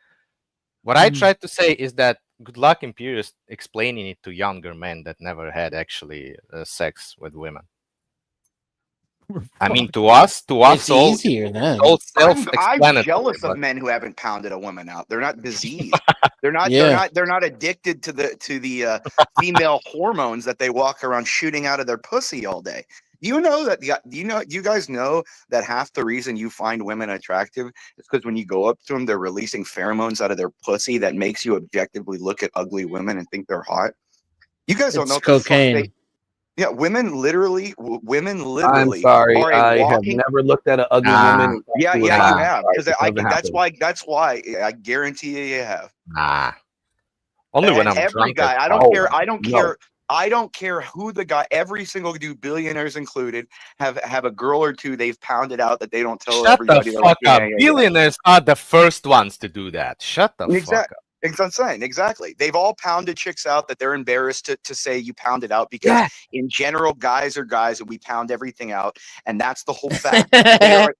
What I tried to say is that good luck, Imperious, explaining it to younger men that never had actually sex with women. I mean, to us, it's easier then. all self-explanatory. I'm jealous of men who haven't pounded a woman out. They're not diseased. They're not. They're not addicted to the female hormones that they walk around shooting out of their pussy all day. You know that? You guys know that half the reason you find women attractive is because when you go up to them, they're releasing pheromones out of their pussy that makes you objectively look at ugly women and think they're hot. You guys don't know what cocaine. The fuck yeah, women literally. I'm sorry, I have never looked at an ugly woman. Yeah, you have. Because that's why I guarantee you have. Nah. Only when I'm every drunk. guy. I don't care who the guy. Every single dude, billionaires included, have a girl or two they've pounded out that they don't tell everybody. Shut the fuck up. Billionaires are the first ones to do that. Shut the fuck up. Exactly. They've all pounded chicks out that they're embarrassed to say you pounded out because in general, guys are guys and we pound everything out, and that's the whole fact. They're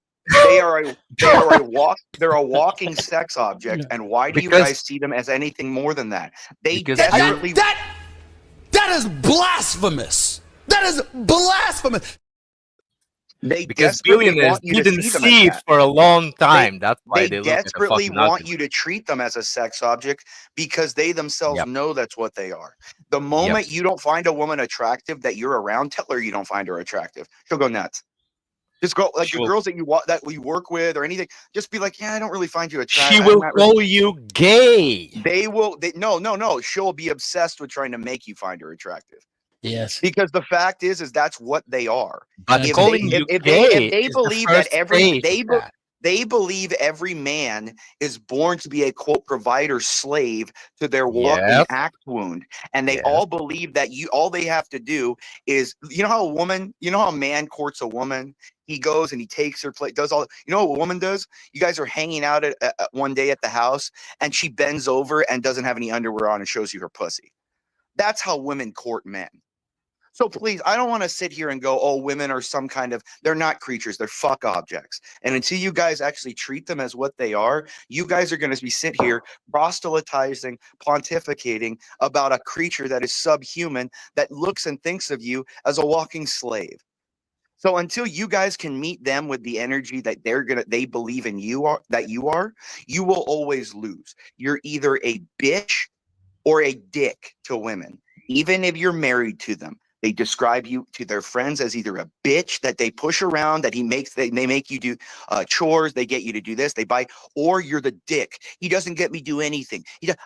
a walking sex object, and why do you guys see them as anything more than that? That is blasphemous. That is blasphemous. Because billionaires didn't see it for a long time. That's why they desperately want you to treat them as a sex object because they themselves know that's what they are. The moment you don't find a woman attractive that you're around, tell her you don't find her attractive. She'll go nuts. Just go like the girls that you work with or anything. Just be like, yeah, I don't really find you attractive. She will call you gay. No. She'll be obsessed with trying to make you find her attractive. Yes, because the fact is that's what they are. But if they believe that they believe every man is born to be a quote provider slave to their walking act wound, and they all believe that all they have to do is how a man courts a woman. He goes and he takes her place, does all. You know what a woman does? You guys are hanging out at one day at the house, and she bends over and doesn't have any underwear on and shows you her pussy. That's how women court men. So please, I don't want to sit here and go, oh, women are some kind of, they're not creatures, they're fuck objects. And until you guys actually treat them as what they are, you guys are going to be sit here proselytizing, pontificating about a creature that is subhuman, that looks and thinks of you as a walking slave. So until you guys can meet them with the energy that they believe in you are, you will always lose. You're either a bitch or a dick to women, even if you're married to them. They describe you to their friends as either a bitch that they push around, that they make you do chores, they get you to do this, they buy, or you're the dick. He doesn't get me do anything.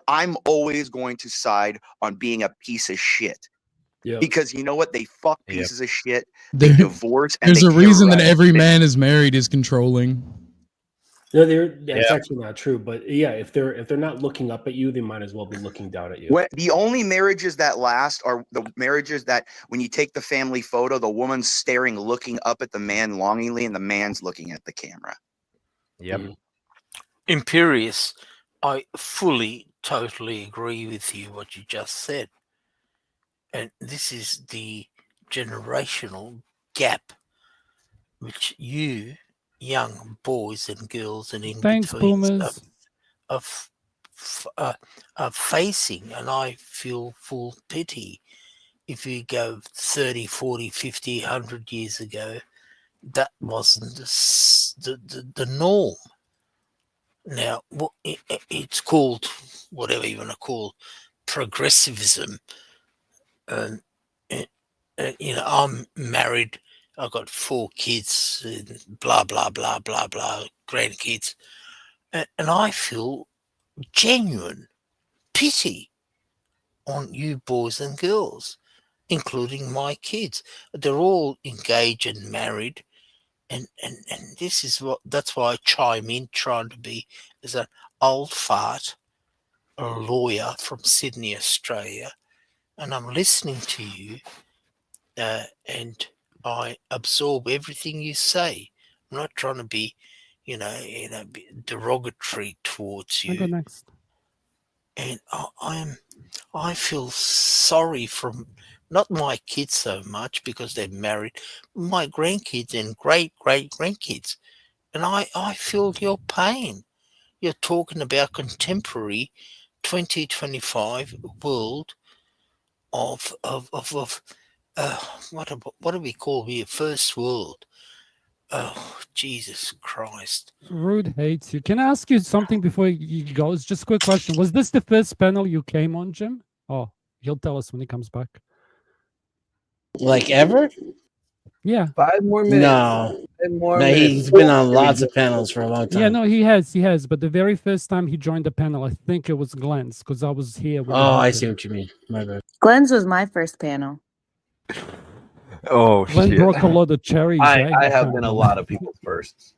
I'm always going to side on being a piece of shit. Yep. Because you know what? They fuck pieces of shit. There- They divorce. And There's they a reason that terrorize. every man is married is controlling. No, that's actually not true. But yeah, if they're not looking up at you, they might as well be looking down at you. The only marriages that last are the marriages that when you take the family photo, the woman's staring, looking up at the man longingly, and the man's looking at the camera. Yep. Imperious, I fully, totally agree with you what you just said. And this is the generational gap which you young boys and girls and in betweens are facing, and I feel full pity. If you go 30, 40, 50, 100 years ago, that wasn't the norm. Now, it's called whatever you want to call progressivism. I'm married. I've got 4 kids, blah, blah, blah, blah, blah, grandkids. And I feel genuine pity on you boys and girls, including my kids. They're all engaged and married. And that's why I chime in, trying to be as an old fart, a lawyer from Sydney, Australia. And I'm listening to you, and I absorb everything you say. I'm not trying to be, derogatory towards you. I'll go next. And I feel sorry from not my kids so much because they're married, my grandkids and great grandkids. And I feel your pain. You're talking about contemporary 2025 world of what do we call here? First world. Oh, Jesus Christ. Rude hates you. Can I ask you something before he goes? Just a quick question. Was this the first panel you came on, Jim? Oh, he'll tell us when he comes back. Like ever? Yeah. 5 more minutes. No. 10 more No, minutes. he's been on lots of panels for a long time. Yeah, no, he has. But the very first time he joined the panel, I think it was Glenn's, because I was here. When I see what you mean. My bad. Glenn's was my first panel. Oh, Glenn shit. broke a lot of cherries. I have been a lot of people's firsts.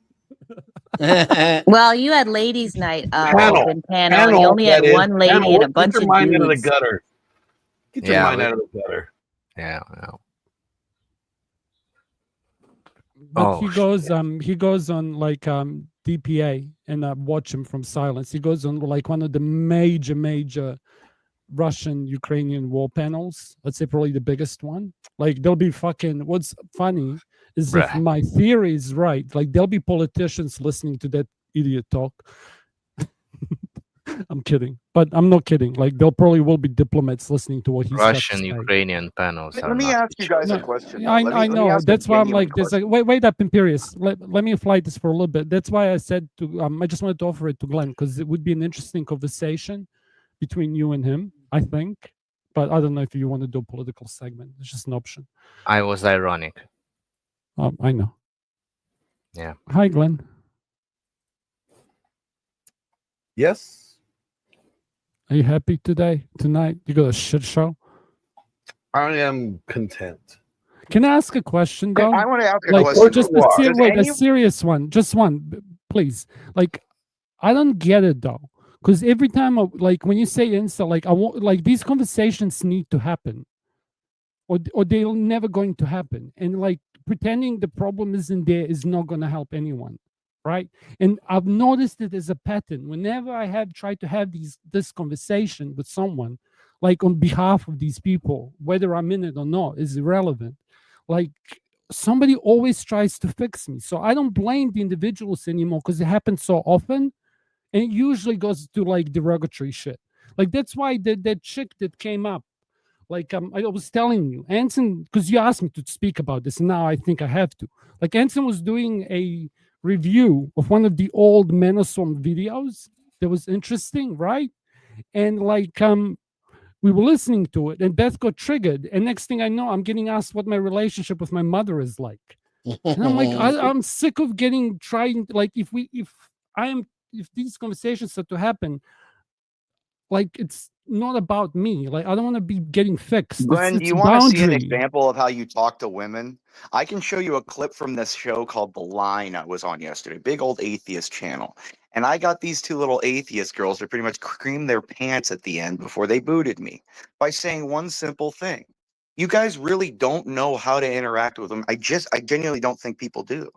Well, you had ladies' night Panel. open panel, and you only had that is. one lady Panel. and a bunch Get of your mind out of the dudes. gutter. Get your mind out of the gutter. Yeah. But he goes on like DPA, and I watch him from silence. He goes on like one of the major Russian-Ukrainian war panels. I'd say probably the biggest one. Like they'll be fucking. What's funny is if my theory is right, like there'll be politicians listening to that idiot talk. I'm kidding, but I'm not kidding. Like there probably will be diplomats listening to what he's Russian-Ukrainian panels. Let me ask you guys a question. I know. That's why I'm like, there's like, wait up, Imperious. Let me fly this for a little bit. That's why I said to, I just wanted to offer it to Glenn because it would be an interesting conversation between you and him, I think. But I don't know if you want to do a political segment. It's just an option. I was ironic. I know. Yeah. Hi, Glenn. Yes. Are you happy tonight? You got a shit show? I am content. Can I ask a question, though? I want to ask a like, question. Just a serious one. Just one, please. Like, I don't get it, though. Because every time, like, when you say incel, like, I want, like, these conversations need to happen. Or they're never going to happen. And, like, pretending the problem isn't there is not going to help anyone. Right. And I've noticed it as a pattern. Whenever I have tried to have this conversation with someone, like on behalf of these people, whether I'm in it or not is irrelevant. Like somebody always tries to fix me, so I don't blame the individuals anymore because it happens so often, and it usually goes to like derogatory shit. Like that's why that chick that came up, like I was telling you, Anson, because you asked me to speak about this, and now I think I have to. Like Anson was doing a review of one of the old Menosom videos that was interesting, right? And like we were listening to it, and Beth got triggered, and next thing I know, I'm getting asked what my relationship with my mother is like. And I'm like, I'm sick of trying, like if these conversations are to happen, like it's not about me. Like I don't want to be getting fixed. Glenn, It's do you want to see an boundary. example of how you talk to women? I can show you a clip from this show called The Line I was on yesterday, big old atheist channel. And I got these two little atheist girls to pretty much cream their pants at the end before they booted me by saying one simple thing. You guys really don't know how to interact with them. I genuinely don't think people do.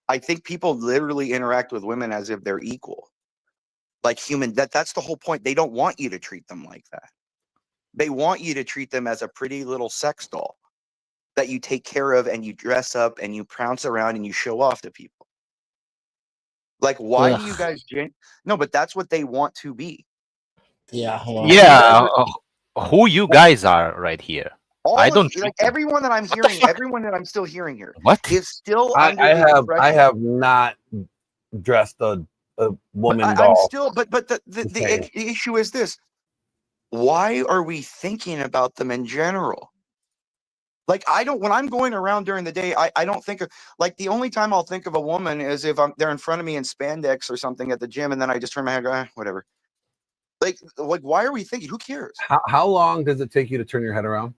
I think people literally interact with women as if they're equal. Like human, that's the whole point. They don't want you to treat them like that. They want you to treat them as a pretty little sex doll that you take care of and you dress up and you prounce around and you show off to people. Like, why do you guys? No, but that's what they want to be. Yeah. Well, Yeah, who you guys are right here? I don't like everyone that I'm hearing, everyone that I'm still hearing here. What is still? I under the I have not dressed a woman doll. I'm still, but the issue is this: why are we thinking about them in general? Like when I'm going around during the day, I don't think of, like, the only time I'll think of a woman is if they're in front of me in spandex or something at the gym, and then I just turn my head and go, whatever. Like why are we thinking? Who cares? How long does it take you to turn your head around?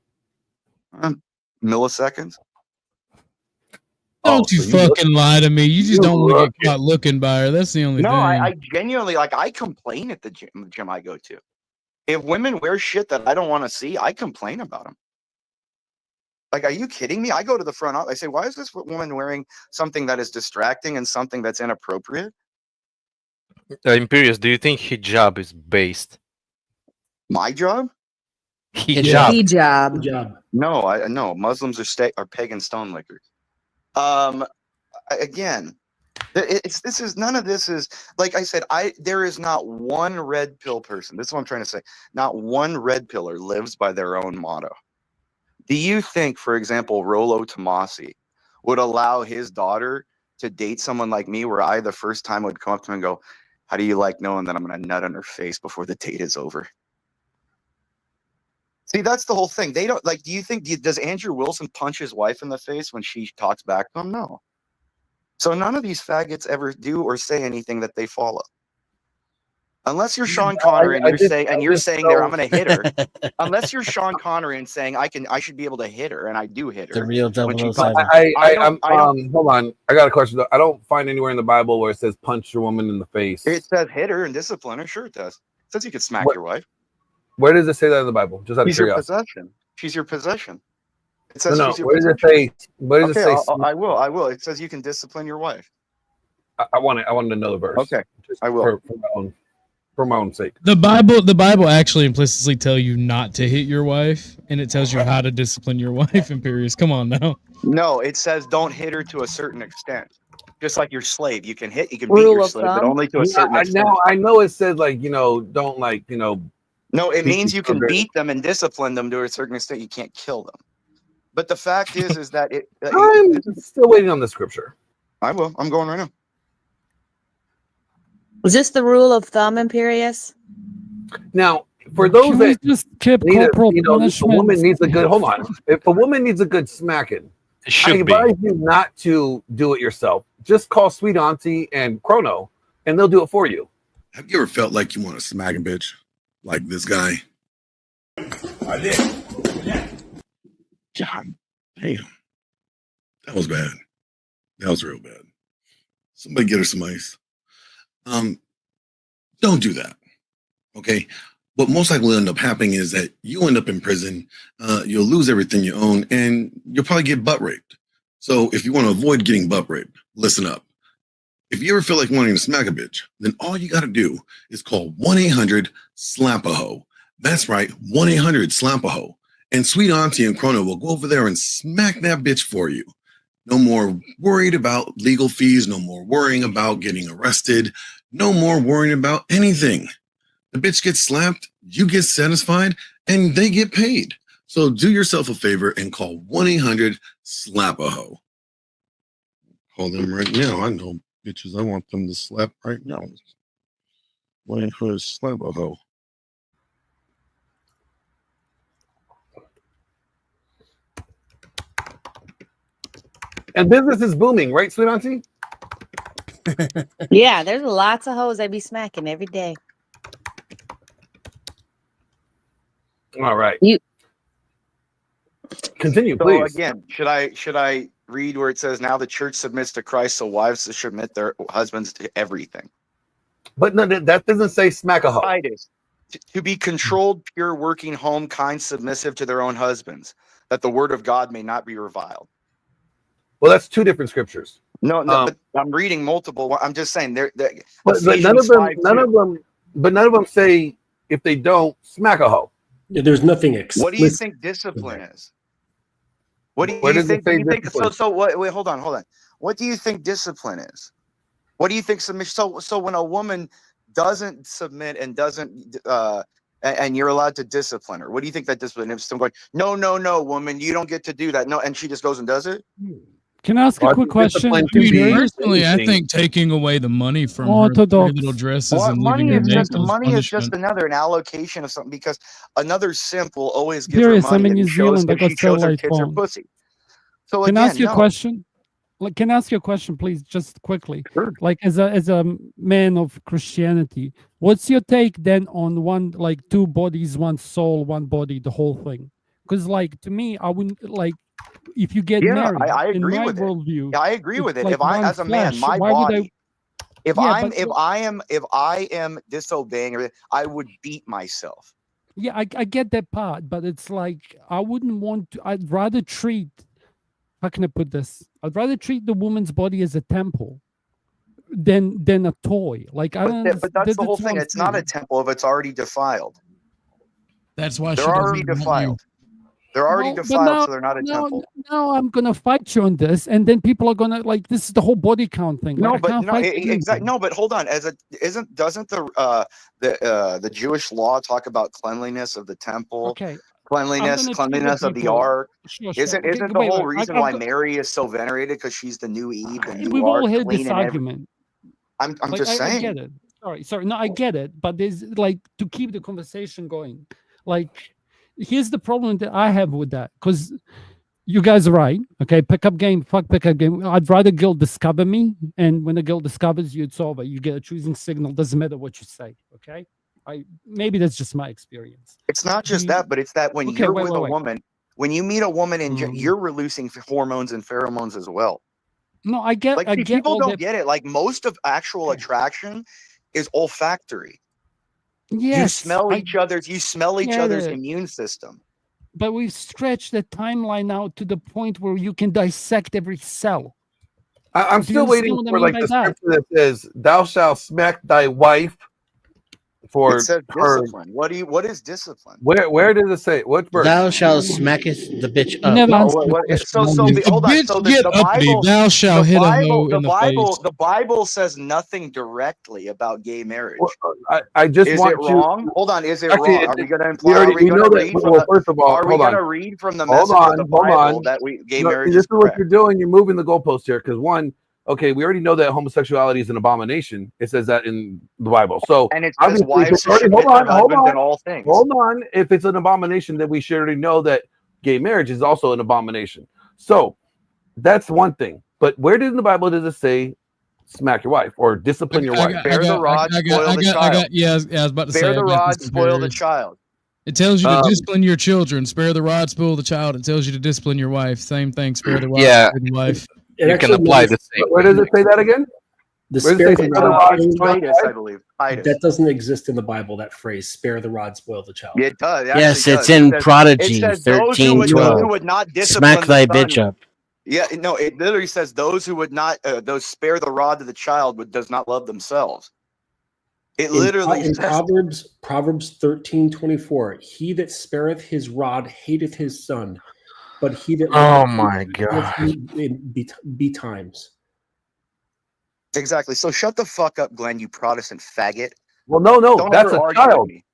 Milliseconds. Don't you fucking lie to me. You just don't want to get caught looking by her. That's the only thing. No, I genuinely, like, I complain at the gym I go to. If women wear shit that I don't want to see, I complain about them. Like, are you kidding me? I go to the front. I say, why is this woman wearing something that is distracting and something that's inappropriate? Imperious, do you think hijab is based? My job? Hijab. No, no. Muslims are pagan stone lickers. Again, none of this is, like I said, there is not one red pill person. This is what I'm trying to say. Not one red pillar lives by their own motto. Do you think, for example, Rollo Tomasi would allow his daughter to date someone like me, where I the first time would come up to him and go, how do you like knowing that I'm going to nut on her face before the date is over? See, that's the whole thing. They don't, like, do you think, does Andrew Wilson punch his wife in the face when she talks back to him? No. So none of these faggots ever do or say anything that they follow. Unless you're Sean Connery and you're saying there, I'm going to hit her. Unless you're Sean Connery and saying I should be able to hit her, and I do hit her. The real 007. Hold on. I got a question. I don't find anywhere in the Bible where it says punch your woman in the face. It says hit her and discipline her. Sure, it does. It says you could smack your wife. Where does it say that in the Bible? Just out of curiosity. Your possession. She's your possession. It says no. She's your Where possession. does it say? Where does it say? I will. It says you can discipline your wife. I wanted to know the verse. Okay, I will. For my own sake. The Bible actually implicitly tell you not to hit your wife, and it tells you how to discipline your wife. Imperious, come on now. No, it says don't hit her to a certain extent. Just like your slave, you can beat your slave, but only to a certain extent. I know it says, like, don't, like, No, it means you can beat them and discipline them to a certain extent. You can't kill them. But the fact is that I'm still waiting on the scripture. I will. I'm going right now. Is this the rule of thumb, Imperius? Now, for those that just keep need a woman needs a good, hold on. If a woman needs a good smacking, I advise you not to do it yourself. Just call Sweet Auntie and Chrono, and they'll do it for you. Have you ever felt like you want to smack a bitch like this guy? I did. Yeah. God damn. That was bad. That was real bad. Somebody get her some ice. Don't do that. Okay. What most likely will end up happening is that you end up in prison, you'll lose everything you own, and you'll probably get butt raped. So if you want to avoid getting butt raped, listen up. If you ever feel like wanting to smack a bitch, then all you got to do is call 1-800-SLAP-A-HOE. That's right, 1-800-SLAP-A-HOE. And sweet auntie and Chrono will go over there and smack that bitch for you. No more worried about legal fees, no more worrying about getting arrested, no more worrying about anything. The bitch gets slapped, you get satisfied, and they get paid. So do yourself a favor and call 1-800-SLAP-A-HOE. Call them right now. I know bitches I want them to slap right now. 1-800-SLAP-A-HOE. And business is booming, right, sweet auntie? Yeah, there's lots of hoes I be smacking every day. All right. You continue, So please. again, should I read where it says now the church submits to Christ, so wives should submit their husbands to everything? But no, that doesn't say smack a hoe. Titus, to be controlled, pure, working, home, kind, submissive to their own husbands, that the word of God may not be reviled. Well, that's two different scriptures. No, but I'm reading multiple. I'm just saying but none of them say if they don't smack a hoe. Yeah, there's nothing explicit. What do you think discipline is? What do you think? So what? Wait, hold on. What do you think discipline is? What do you think submission? So when a woman doesn't submit and doesn't, and you're allowed to discipline her, what do you think that discipline is? I'm going, no, woman, you don't get to do that. No, and she just goes and does it. Can I ask a quick question? Personally, I think taking away the money from her pretty little dresses and leaving her naked is money is just an allocation of something, because another simp will always give her money I'm in if New Zealand. I got she shows her satellite kids her phone. pussy. So Can again, I ask you a no. question? Like, can I ask you a question, please, just quickly? Sure. Like, as a man of Christianity, what's your take then on one, like, two bodies, one soul, one body, the whole thing? Because, like, to me, I wouldn't like if you get married. I agree in my with worldview, it. I agree with it. like If I, one as a man, flesh, my why would body, if Yeah, I am disobeying, I would beat myself. Yeah, I get that part, but it's like I wouldn't want to. I'd rather treat. How can I put this? I'd rather treat the woman's body as a temple than a toy. Like I don't. But that's the whole what thing. I'm It's not a saying. temple if it's already defiled. That's why They're she already doesn't want you. defiled. They're already No, but defiled, so they're not a now, temple. now I'm gonna fight you on this, and then people are gonna like this is the whole body count thing. No, Like, I but can't no, fight you exactly. anything. No, but hold on. Doesn't the Jewish law talk about cleanliness of the temple? Okay, Cleanliness gonna treat of the people. ark. Sure. Isn't Okay, the wait, whole wait. reason why Mary is so venerated because she's the new Eve, the new We've ark, all heard clean this and every. argument. I'm Like, just I saying. get it. Sorry. No, I get it. But there's like to keep the conversation going. Like, here's the problem that I have with that, because you guys are right. Okay, pickup game, fuck pickup game. I'd rather a girl discover me, and when a girl discovers you, it's over. You get a choosing signal. Doesn't matter what you say. Okay, maybe that's just my experience. It's not just that, but it's that when Okay, you're wait, with wait, a wait. woman, when you meet a woman and you're releasing hormones and pheromones as well. No, I get. Like, I see, get people all don't that. get it. Like, most of actual attraction is olfactory. Yes, you smell each other's get it. immune system. But we've stretched the timeline out to the point where you can dissect every cell. I'm Do you still waiting understand what I for mean like by the that? scripture that says, "Thou shalt smack thy wife for It says her." discipline. What is discipline? Where does it say? What verse? Thou shalt smacketh the bitch up. Never No, answered the question. If the hold on. bitch So get the uppity, Bible, thou shalt hit a hoe in the face. the Bible says nothing directly about gay marriage. Well, I just Is want it wrong? you. Hold on. Is it Actually, wrong? Are we going to we imply? already Are we going know to that. read from Well, the? first of all, Are we hold going to on. read from the Hold message of the on. Bible that gay No, marriage this is is what correct? you're doing. You're moving the goalpost here because one, okay, we already know that homosexuality is an abomination. It says that in the Bible. So And it says obviously, wives should hold submit on, their hold husbands in on, all things. hold on. If it's an abomination, then we should already know that gay marriage is also an abomination. So that's one thing. But where in the Bible does it say smack your wife or discipline your wife? Bear the rod, spoil the child. I was about to say. Bear the I got rod, this spoil the comparison. child. It tells you to discipline your children. Spare the rod, spoil the child. It tells you to discipline your wife. Same thing. Spare the rod, Yeah. spoil the wife. You can apply the same. Where does it say that again? The Where does it say spare spare the the rod, rod, It's spoil the Titus, I wife? believe. Titus. that doesn't exist in the Bible. That phrase, "Spare the rod, spoil the child." It does. It Yes, actually it's does. in It Prodigy says those who 13:12. would not discipline Smack thy the son. bitch up. Yeah, no, it literally says those who would not, those spare the rod to the child, but does not love themselves. It literally in says, Proverbs 13:24. He that spareth his rod hateth his son, but he that Oh loveth my him god. betimes. exactly. So shut the fuck up, Glenn, you Protestant faggot. Well, no, Don't that's ever a argue with child. me.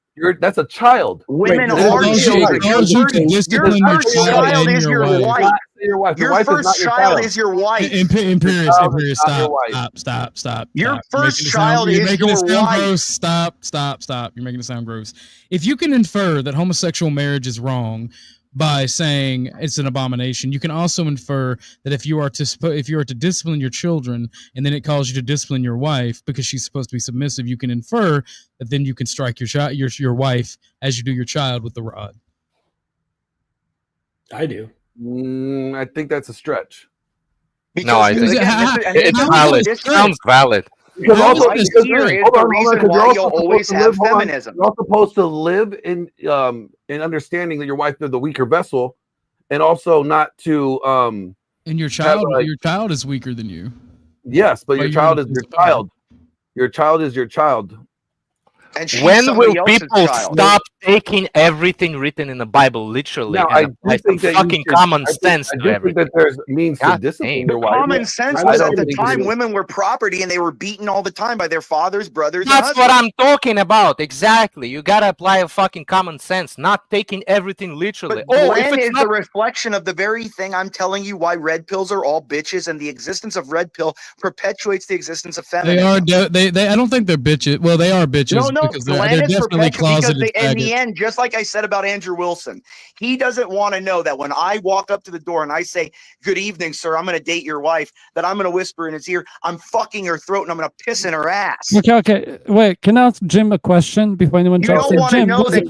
That's a child. Women This are is children. your Tells you to Your discipline your first child child and is your your wife. wife. Your wife. Your Your wife is first not your child child. is your wife. Imperious, child is not your wife. stop. Your You're first making it child you're is making your it sound wife. gross. Stop. You're making it sound gross. If you can infer that homosexual marriage is wrong by saying it's an abomination, you can also infer that if you are to discipline your children and then it calls you to discipline your wife because she's supposed to be submissive, you can infer that then you can strike your wife as you do your child with the rod. I do. I think that's a stretch. No, I think it's valid. It sounds valid. Because Right also, here is the reason why you'll always have feminism. You're also supposed to live in understanding that your wife is the weaker vessel, and also not to And your child is weaker than you. Yes, but your child is your child. Your child is your child. And she's When somebody will else's people child. stop taking everything written in the Bible literally Now, and apply some fucking common sense to I do think everything? that there's means to God discipline damn. your wife. Common sense was at the time women were property and they were beaten all the time by their fathers, brothers, and That's husbands. what I'm talking about. Exactly. You gotta apply a fucking common sense, not taking everything literally. But Oh, if Glenn it's is not the reflection of the very thing I'm telling you why red pills are all bitches, and the existence of red pill perpetuates the existence of They feminism. are. They. I don't think they're bitches. Well, they are bitches No, because Glenn they're is definitely perpetual because closeted in the faggots. end, just like I said about Andrew Wilson, he doesn't want to know that when I walk up to the door and I say, "Good evening, sir, I'm going to date your wife," that I'm going to whisper in his ear, "I'm fucking her throat and I'm going to piss in her ass." Okay. Wait, can I ask Jim a question before anyone You jumps don't in? want to Jim, know that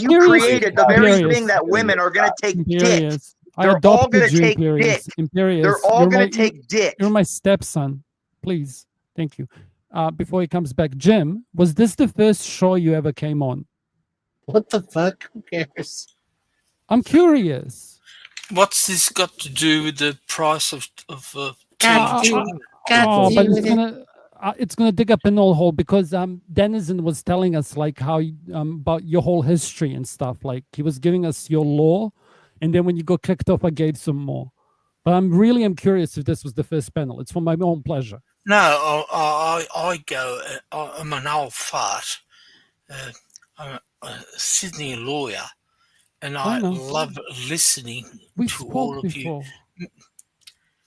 you created the very thing that women are going to take dick. Imperious. I They're all adopted going to you, take dick. Imperious. Imperious. They're all You're going to take dick. You're my stepson. Please. Thank you. Before he comes back, Jim, was this the first show you ever came on? What the fuck? Who cares? I'm curious. What's this got to do with the price of But it's gonna dig up an old hole because Denizen was telling us like how about your whole history and stuff. Like he was giving us your lore, and then when you got kicked off, I gave some more. But I'm curious if this was the first panel. It's for my own pleasure. No, I go. I'm an old fart. I'm a Sydney lawyer, and I love listening to all of you.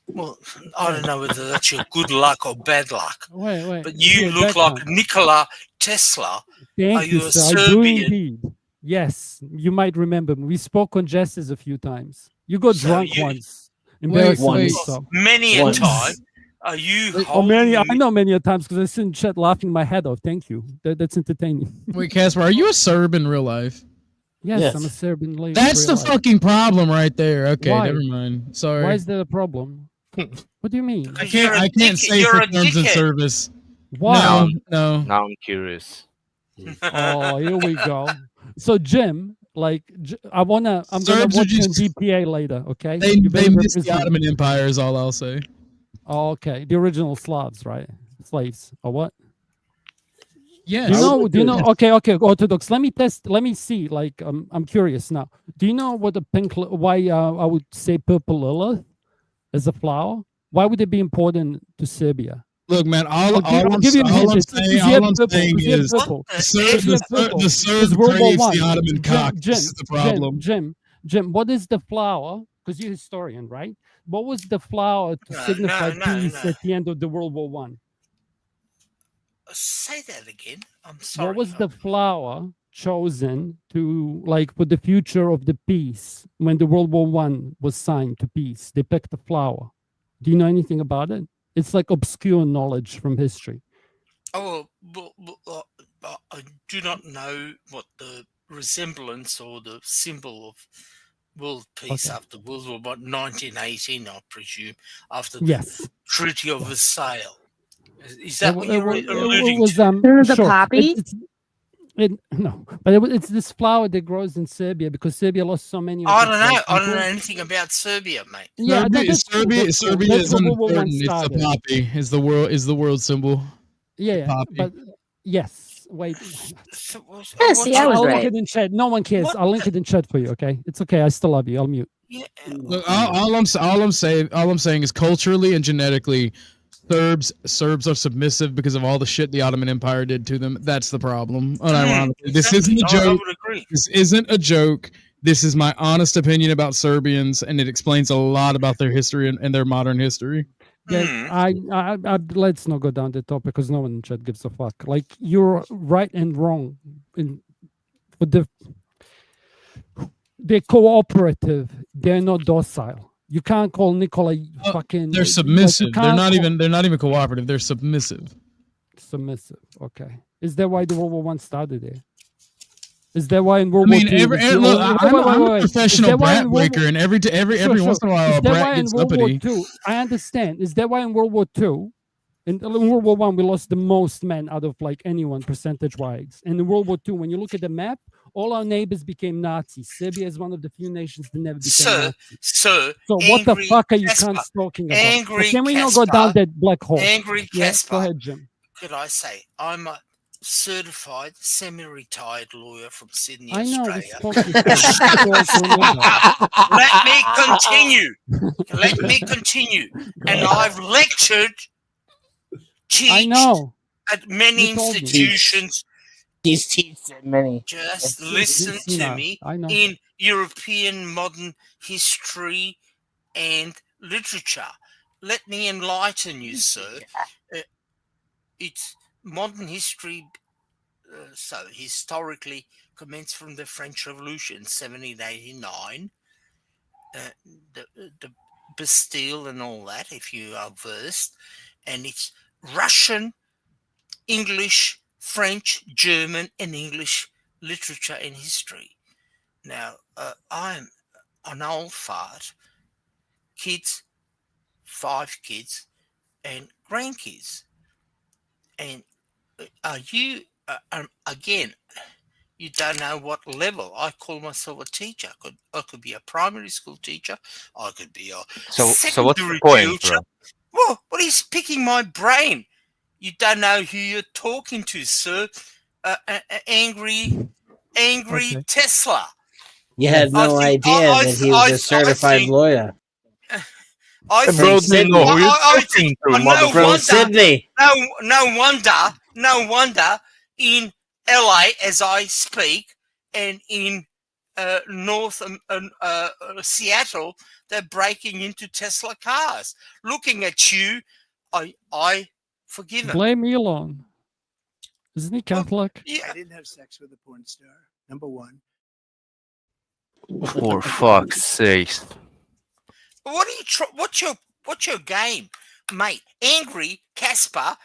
Well, I don't know whether that's your good luck or bad luck. Wait. But you look like Nikola Tesla. Thank Are you, you a sir. I do Serbian? indeed. Yes, you might remember me. We spoke on Justice a few times. You got drunk once. Embarrassing yourself. Many a time. Are you I know many a times because I sit in chat laughing my head off. Thank you. That's entertaining. Wait, Casper, are you a Serb in real life? Yes, I'm a Serbian lady. That's the fucking problem right there. Okay, Why? never mind. Sorry. Why is that a problem? What do you mean? I can't say for terms of service. Why? No. Now I'm curious. Oh, here we go. So Jim, like, I'm gonna watch you on DPA later. Okay. They missed the Ottoman Empire is all I'll say. Oh, okay. The original Slavs, right? Slaves or what? Yes. Do you know? Okay. Orthodox. Let me see. Like, I'm curious now. Do you know what the why I would say purple lilith as a flower? Why would it be important to Serbia? Look, man, all I'm saying is the Serbs praise the Ottoman cock. This is the problem. Jim, what is the flower? Because you're a historian, right? What was the flower to signify peace at the end of the World War One? Say that again. I'm sorry. What was the flower chosen to, like, for the future of the peace when the World War One was signed to peace? They picked the flower. Do you know anything about it? It's like obscure knowledge from history. Oh, I do not know what the resemblance or the symbol of world peace after World War 1918, I presume, after the Treaty of Versailles. Is that what you're alluding to? There was a poppy? No, but it's this flower that grows in Serbia because Serbia lost so many. I don't know. I don't know anything about Serbia, mate. Yeah, Serbia is important. It's the poppy. Is the world symbol. Yeah, but Yes. Wait. Yeah, see, I was I'll link right. it in chat. No one cares. I'll link it in chat for you. Okay. It's okay. I still love you. I'll mute. Yeah. Look, all I'm saying is culturally and genetically, Serbs are submissive because of all the shit the Ottoman Empire did to them. That's the problem. Unironically, this isn't a I joke. would agree. This isn't a joke. This is my honest opinion about Serbians, and it explains a lot about their history and their modern history. Yeah, I let's not go down the topic because no one in chat gives a fuck. Like you're right and wrong, but they're cooperative. They're not docile. You can't call Nicola fucking. They're submissive. They're not even cooperative. They're submissive. Submissive. Okay. Is that why the World War I started there? Is that why in World War II? I'm a professional brat breaker, and every once in a while a brat gets uppity. I understand. Is that why in World War II, in World War I, we lost the most men out of like anyone percentage-wise? And in World War II, when you look at the map, all our neighbors became Nazis. Serbia is one of the few nations that never became Nazis. So what the fuck are you cunts talking about? Can we not go down that black hole? Angry Casper. Go ahead, Jim. Could I say I'm a certified semi-retired lawyer from Sydney, I know. Australia. Let me continue. And I've lectured, teached at many institutions. He's teached at many. Just listen to me. In European modern history and literature. Let me enlighten you, sir. It's modern history, so historically commenced from the French Revolution, 1789, the Bastille and all that, if you are versed, and it's Russian, English, French, German, and English literature and history. Now, I'm an old fart, kids, 5 kids, and grandkids. And you, again, you don't know what level. I call myself a teacher. I could be a primary school teacher. I could be a so what's the point, bro? Well, what is picking my brain? You don't know who you're talking to, sir. Angry Tesla. You had no idea that he was a certified lawyer. Bro, didn't know who you're talking to, from Sydney. No wonder in LA as I speak, and in North Seattle, they're breaking into Tesla cars. Looking at you, I forgive him. Blame Elon. Isn't he Catholic? Yeah. I didn't have sex with a porn star. Number one. For fuck's sake. What are you? What's your game, mate? Angry Casper.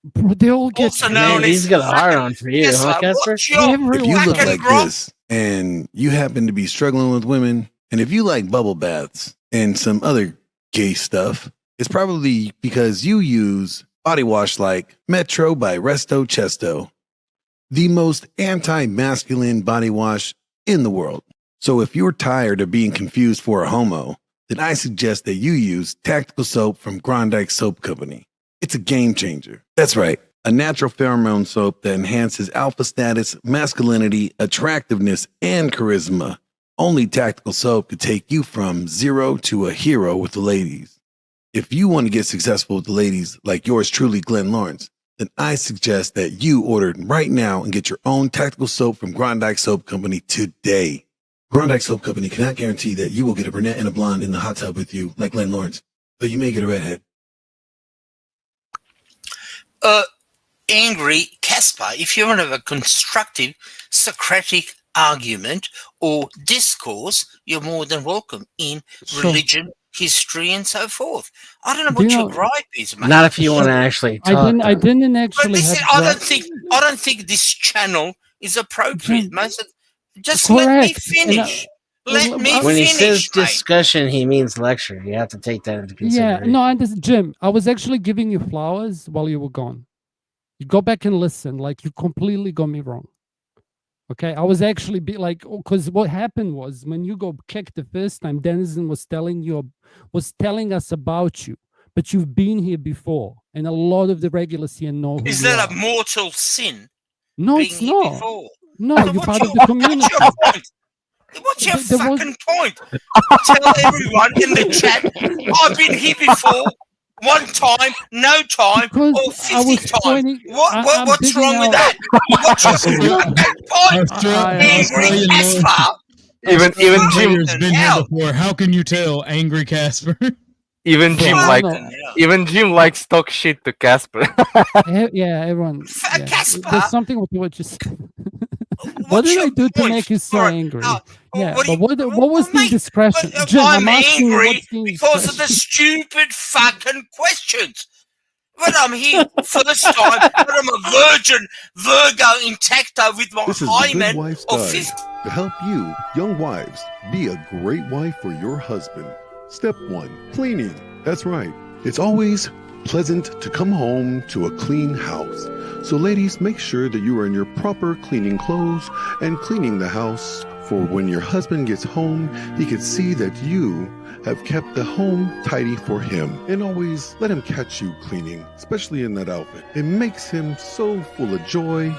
Bro, they all get. Also known he's got a hard on for you, huh, Casper? If you look like this and you happen to be struggling with women, and if you like bubble baths and some other gay stuff, it's probably because you use body wash like Metro by Resto Chesto, the most anti-masculine body wash in the world. So if you're tired of being confused for a homo, then I suggest that you use Tactical Soap from Grondike Soap Company. It's a game changer. That's right, a natural pheromone soap that enhances alpha status, masculinity, attractiveness, and charisma. Only Tactical Soap could take you from 0 to a hero with the ladies. If you want to get successful with the ladies like yours truly, Glenn Lawrence, then I suggest that you order right now and get your own Tactical Soap from Grondike Soap Company today. Grondike Soap Company cannot guarantee that you will get a brunette and a blonde in the hot tub with you like Glenn Lawrence, but you may get a redhead. Angry Casper, if you want to have a constructive Socratic argument or discourse, you're more than welcome in religion, history, and so forth. I don't know what your gripe is, mate. Not if you want to actually talk. I didn't actually. But listen, I don't think this channel is appropriate. Just let me finish. When he says discussion, he means lecture. You have to take that into consideration. Yeah, no, Jim, I was actually giving you flowers while you were gone. You go back and listen. Like, you completely got me wrong. Okay, I was actually because what happened was when you go kick the first time, Denizen was telling us about you. but you've been here before, and a lot of the regulars here know who Is you that are. a mortal sin? No, being it's here not. before? No, So you're what's part of your- the community. What's your point? What's your There was- fucking point? Tell everyone in the chat, I've been here before. One time, no time, Because or I 50 was times. pointing- I'm What's digging wrong with out- that? What's your fucking point? Angry Casper. Even Jim has been here before. How can you tell, Angry Casper? Even Jim Well, likes no. even Jim likes talk shit to Casper. Yeah, everyone. Yeah. Casper? There's something with what you said. What did I do to make you so angry? Yeah, what do but you- what was the indiscretion? Jim, I'm asking you, angry what's the because of the indiscretion? stupid fucking questions. But I'm here first time, but I'm a virgin Virgo intacto with my This is the hymen Good Wife's of Guide 50. to help you, young wives, be a great wife for your husband. Step 1. Cleaning. That's right. It's always pleasant to come home to a clean house. So ladies, make sure that you are in your proper cleaning clothes and cleaning the house, for when your husband gets home, he can see that you have kept the home tidy for him. And always let him catch you cleaning, especially in that outfit. It makes him so full of joy.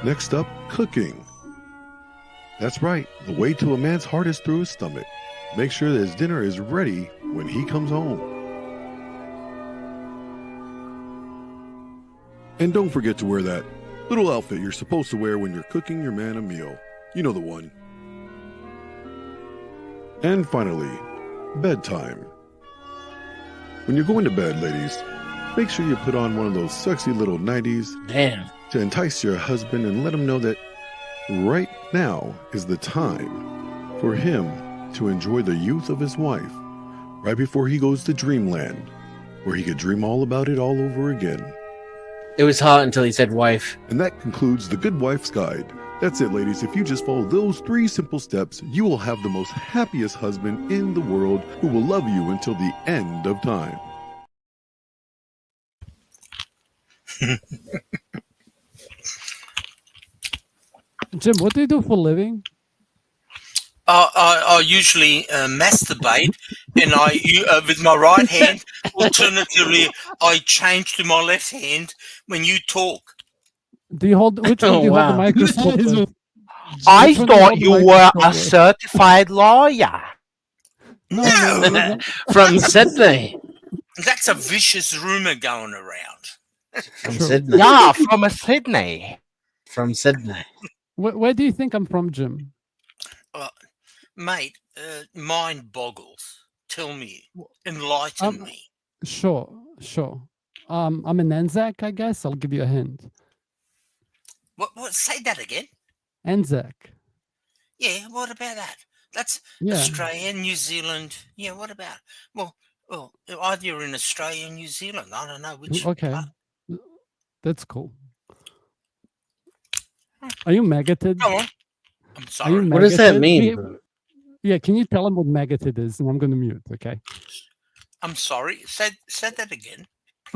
Next up, cooking. That's right, the way to a man's heart is through his stomach. Make sure that his dinner is ready when he comes home. And don't forget to wear that little outfit you're supposed to wear when you're cooking your man a meal. You know the one. And finally, bedtime. When you're going to bed, ladies, make sure you put on one of those sexy little 90s to entice your husband and let him know that right now is the time for him to enjoy the youth of his wife right before he goes to dreamland, where he could dream all about it all over again. It was hot until he said wife. And that concludes the Good Wife's Guide. That's it, ladies. If you just follow those 3 simple steps, you will have the most happiest husband in the world who will love you until the end of time. Jim, what do you do for a living? I usually masturbate, and with my right hand. Alternatively, I change to my left hand when you talk. Do you hold which one do you hold the microscope with? I Which one do thought hold the you were microscope a with? certified lawyer. No. From Sydney. That's a vicious rumor going around. From Sydney. Yeah, from Sydney. From Sydney. Where do you think I'm from, Jim? Mate, mind boggles. Tell me, enlighten me. Sure. I'm an Anzac, I guess. I'll give you a hint. What? Say that again. Anzac. Yeah. What about that? That's Yeah. Australia, New Zealand. Yeah. What about? Well, either you're in Australia or New Zealand. I don't know which. Okay. That's cool. Are you maggoted? Go on. I'm Are sorry. you What does that maggoted? mean? Yeah, can you tell him what maggoted is? And I'm going to mute, okay? I'm sorry. Say that again.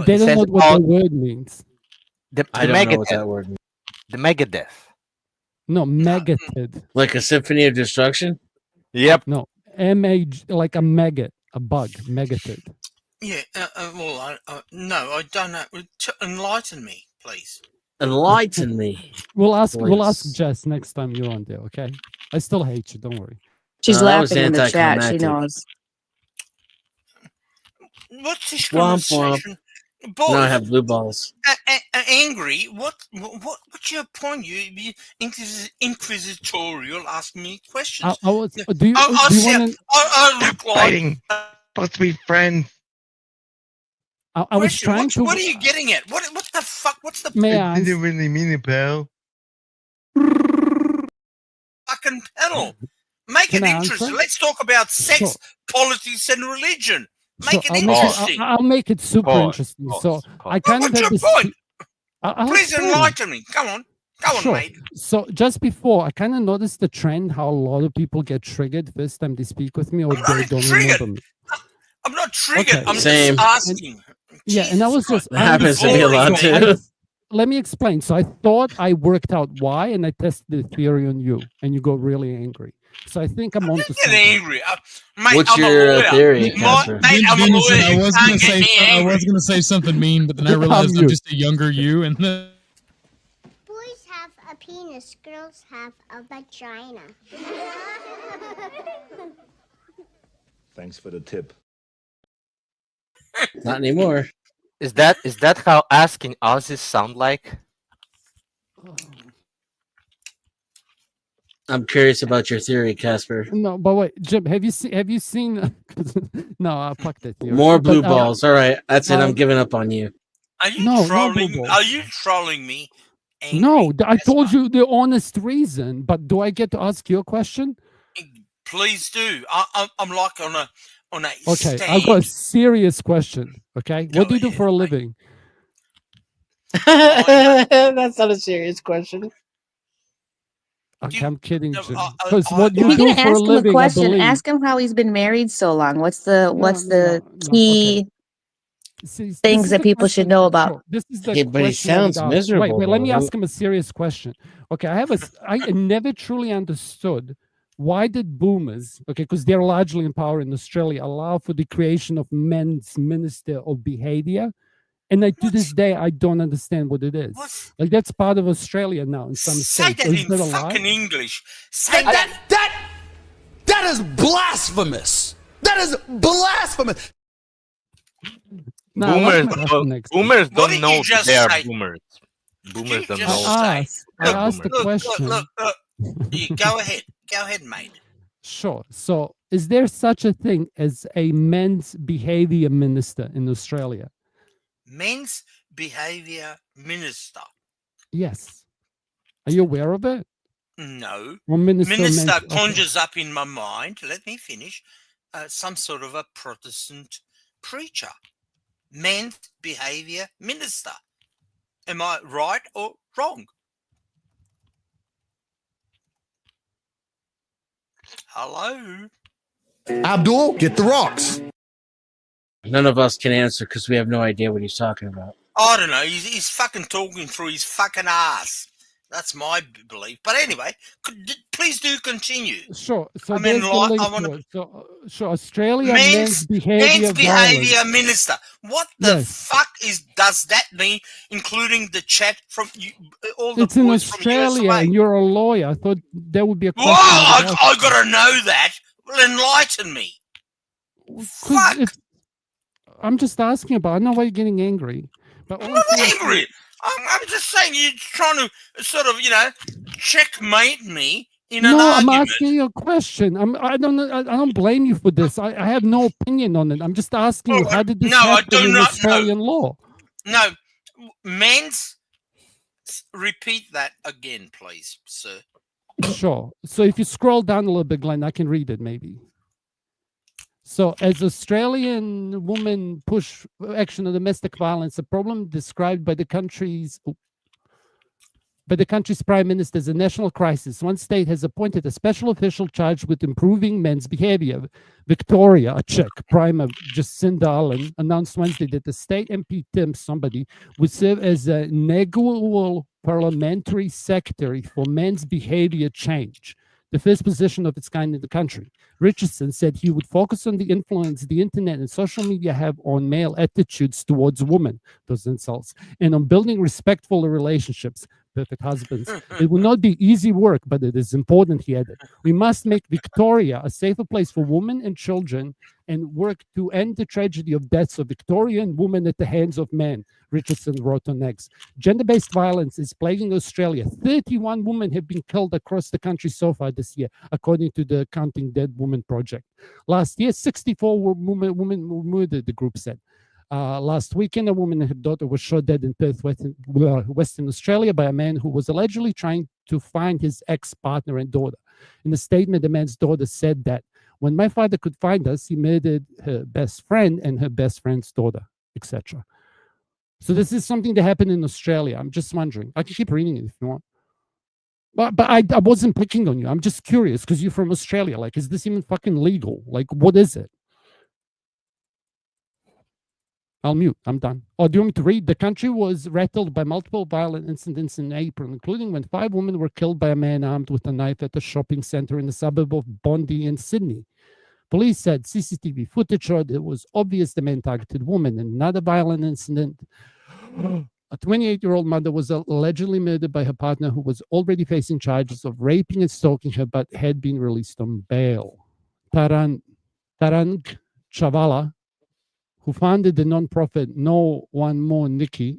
They don't Says know what all- the word means. I don't know what that word means. The Megadeth. No, maggoted. Like a symphony of destruction? Yep. No, M-A-G, like a maggot, a bug, maggoted. Yeah. Well, no, I don't know. Enlighten me, please. Enlighten me. We'll ask Please. Jess next time you're on there, okay? I still hate you, don't worry. She's No, that was laughing in the chat. She anticlimactic. knows. What's this Womp womp. conversation? Boys, No, I have blue balls. angry. What's your point? You inquisitorial, ask me questions. I was, do you, I do you said, want to? I look like. Fighting. Supposed to be friends. I was Question, trying to. what are you getting at? What the fuck? What's the May I I? didn't really mean it, pal. fucking panel? Make Can it I interesting. answer? Let's talk about sex, Sure. politics, and religion. Sure, Make it I'll make it, interesting. I'll make it super Pause, interesting. pause, So pause. I kind of What's had your this. point? I'll Please explain it. enlighten me. Come on. Go on, Sure. mate. So just before, I kind of noticed the trend how a lot of people get triggered first time they speak with me or I'm they not don't triggered. remember me. I'm not triggered. Okay. I'm Same. just asking. Yeah, and I was just That happens to me a lot so too. let me explain. So I thought I worked out why, and I tested the theory on you, and you got really angry. So I think I'm onto Get something. angry. Mate, What's I'm your a lawyer. theory, Mate, Casper? I'm a Denison, lawyer. I You was can't gonna get say me I angry. was gonna say something mean, but then I realized I'm just a younger you, and then Boys have a penis, girls have a vagina. Thanks for the tip. Not anymore. Is that how asking Aussies sound like? I'm curious about your theory, Casper. No, but wait, Jim, have you seen? No, fuck that theory. More blue But, balls. All right, that's it. I'm giving up on you. Are you No, no trolling? blue balls. Are you trolling me? No, I told you the honest reason. But do I get to ask you a question? Please do. I'm like on a Okay, stand. I've got a serious question. Okay, what do you do for a living? That's not a serious question. Okay, I'm kidding, Jim. I- Because I- what If you you're do gonna for a ask him a living, I question, believe. ask him how he's been married so long. What's the no, key See, this things is that the people should question- know about? sure, This is the Yeah, but he question I sounds would ask. miserable, Wait, let me though. ask him a serious question. Okay, I never truly understood why did boomers, okay, because they're largely in power in Australia, allow for the creation of men's minister of behavior. And to this day, I don't understand what it is. Like that's part of Australia now in some Say states. that Is in that a lie? fucking English. Say that. That is blasphemous. That is blasphemous. No, Boomers, what's my question next? boomers What don't did know you just they are say? boomers. Boomers don't just know. I they're asked the boomers. question. Look. You go ahead. Go ahead, mate. Sure. So, is there such a thing as a men's behavior minister in Australia? Men's behavior minister. Yes. Are you aware of it? No. Or minister Minister okay. conjures up in my mind. Let me finish. Some sort of a Protestant preacher. Men's behavior minister. Am I right or wrong? Hello? Abdul, get the rocks. None of us can answer because we have no idea what he's talking about. I don't know. He's fucking talking through his fucking ass. That's my belief. But anyway, please do continue. Sure. So I mean, there's the link I to want it. So, sure. Australia men's behavior behavior minister. What the Yes. fuck does that mean? Including the chat from you, all the It's in boys from Australia, USA. and you're a lawyer. I thought there would be a Whoa! question. I would I ask gotta know that. Well, enlighten me. you. 'Cause it's- I'm just asking about. I know why you're getting angry, but all I'm I'm not saying is- angry. I'm just saying you're trying to sort of, checkmate me in an No, I'm argument. asking you a question. I don't know. I don't blame you for this. I have no opinion on it. I'm just asking you, how did this No, I happen do in not Australian law? No, men's. Repeat that again, please, sir. Sure. So if you scroll down a little bit, Glenn, I can read it maybe. So as Australian women push action on domestic violence, a problem described by the country's prime minister as a national crisis. One state has appointed a special official charged with improving men's behavior. Victoria, a Czech Prime Jacinda Ardern, announced Wednesday that the state MP Tim somebody would serve as a inaugural parliamentary secretary for men's behavior change, the first position of its kind in the country. Richardson said he would focus on the influence the internet and social media have on male attitudes towards women, those insults, and on building respectful relationships. Perfect husbands. It will not be easy work, but it is important, he added. We must make Victoria a safer place for women and children and work to end the tragedy of deaths of Victorian women at the hands of men, Richardson wrote on X. Gender-based violence is plaguing Australia. 31 women have been killed across the country so far this year, according to the Counting Dead Women Project. Last year, 64 women were murdered, the group said. Last weekend, a woman and her daughter were shot dead in Perth, Western Australia, by a man who was allegedly trying to find his ex-partner and daughter. In a statement, the man's daughter said that when my father could find us, he murdered her best friend and her best friend's daughter, etc. So this is something that happened in Australia. I'm just wondering. I can keep reading it if you want. But I wasn't picking on you. I'm just curious because you're from Australia. Like, is this even fucking legal? Like, what is it? I'll mute. I'm done. Oh, do you want me to read? The country was rattled by multiple violent incidents in April, including when 5 women were killed by a man armed with a knife at a shopping center in the suburb of Bondi in Sydney. Police said CCTV footage showed it was obvious the man targeted women. In another violent incident, a 28-year-old mother was allegedly murdered by her partner, who was already facing charges of raping and stalking her, but had been released on bail. Tarang Chavala, who founded the nonprofit No One More Nikki,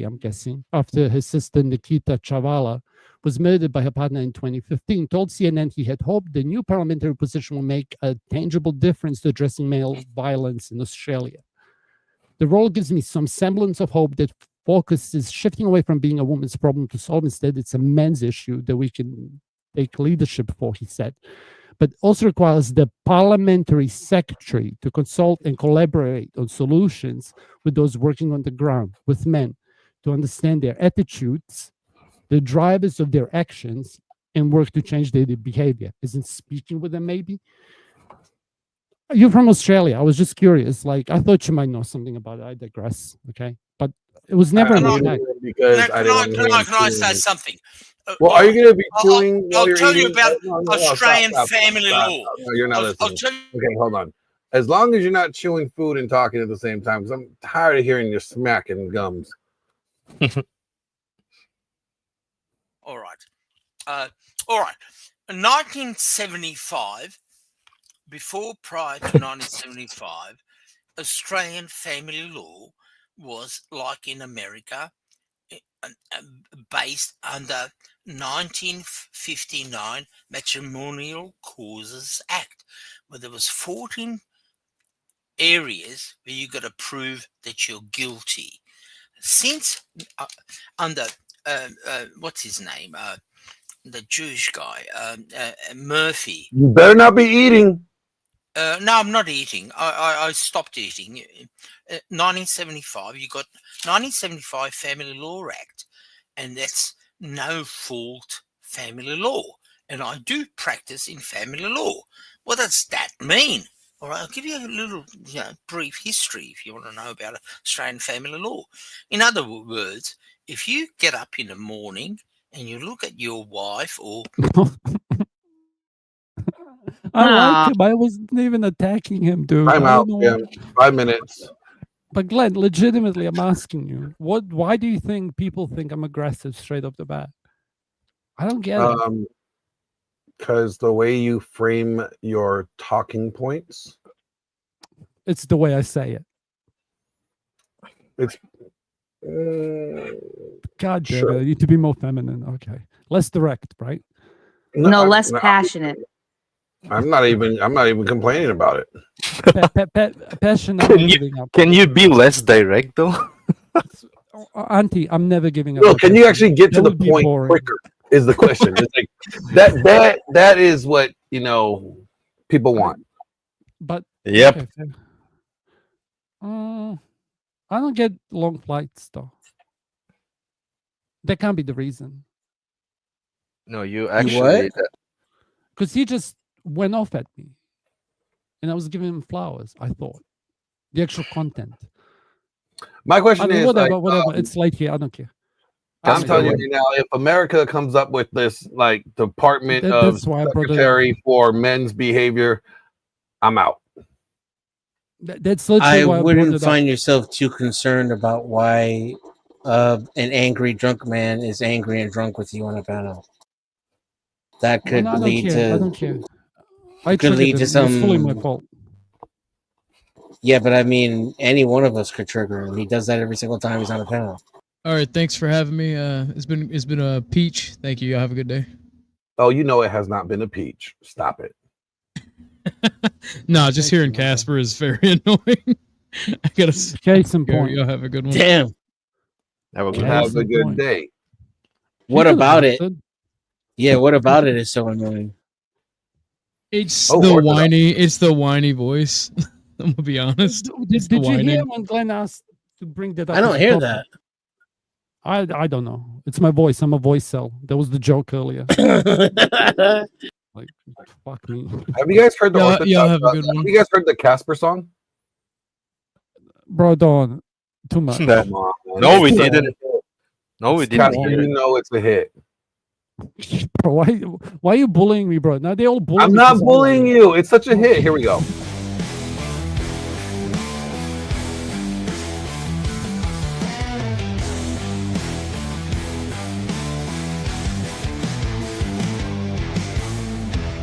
I'm guessing, after his sister Nikita Chavala was murdered by her partner in 2015, told CNN he had hoped the new parliamentary position will make a tangible difference to addressing male violence in Australia. The role gives me some semblance of hope that focus is shifting away from being a woman's problem to solve. Instead, it's a men's issue that we can take leadership for, he said. But also requires the parliamentary secretary to consult and collaborate on solutions with those working on the ground, with men, to understand their attitudes, the drivers of their actions, and work to change their behavior. Isn't speaking with them maybe? You're from Australia. I was just curious. Like, I thought you might know something about it. I digress. Okay. But it was never an attack. Because Can I say something? Well, are you going to be chewing I'll while you're tell you eating? about No, Australian stop. family law. No, you're not I'll listening. tell you. Okay, hold on. As long as you're not chewing food and talking at the same time, because I'm tired of hearing you smacking gums. All right. All right. In 1975, prior to 1975, Australian family law was like in America, based under 1959 Matrimonial Causes Act, where there was 14 areas where you got to prove that you're guilty. Since under what's his name, the Jewish guy, Murphy. You better not be eating. No, I'm not eating. I stopped eating. 1975, you got 1975 Family Law Act, and that's no fault family law. And I do practice in family law. What does that mean? All right, I'll give you a little brief history if you want to know about Australian family law. In other words, if you get up in the morning and you look at your wife or I like him. I wasn't even attacking him, dude. I'm I out. don't know Yeah, 5 minutes. But Glenn, legitimately, I'm asking you, why do you think people think I'm aggressive straight off the bat? I don't get it. Because the way you frame your talking points, It's the way I say it. it's God damn sure. it. I need to be more feminine. Okay. Less direct, right? No, I'm- less no, passionate. I'm not even complaining about it. Passion, I'm Can not you giving up. can you be less direct though? Auntie, I'm never giving up. Well, on can you passion. actually get to That the would be point boring. quicker? Is the question. It's like that is what people want. But Yep. okay, fair. I don't get long flights though. That can't be the reason. No, you actually. Because he just went off at me, and I was giving him flowers. I thought the actual content. My question is, whatever, like, whatever. It's late here. I don't care. I'm telling you right now, if America comes up with this like Department of That's why I brought it up. Secretary for Men's Behavior, I'm out. That's literally I why I brought wouldn't it find up. yourself too concerned about why an angry drunk man is angry and drunk with you on a panel. That Well, could no, I don't lead care. I to don't care. I could triggered lead to him. It's fully my some. fault. Yeah, but I mean, any one of us could trigger him. He does that every single time he's on a panel. All right, thanks for having me. It's been a peach. Thank you. Y'all have a good day. Oh, it has not been a peach. Stop it. No, just hearing Casper is very annoying. I gotta Case in point. Y'all have a good one. Damn. Have a good Have a good day. What He about could've it? answered. Yeah, what about it is so annoying? It's Oh, the Orthodox. whiny. It's the whiny voice. I'm gonna be honest. It's the Did you hear whining. when Glenn asked to bring that up? I don't as a hear topic? that. I don't know. It's my voice. I'm a voice cell. That was the joke earlier. Like, fuck me. Have you guys heard the Y'all Orthodox? have a good one. Have you guys heard the Casper song? Bro, don't. Too much. Come on, man. No, we It's a didn't. hit. No, we Scott, didn't. you know it's a hit. Bro, why are you bullying me, bro? Now they all bully I'm me not 'cause bullying you. It's such a hit. Here we go.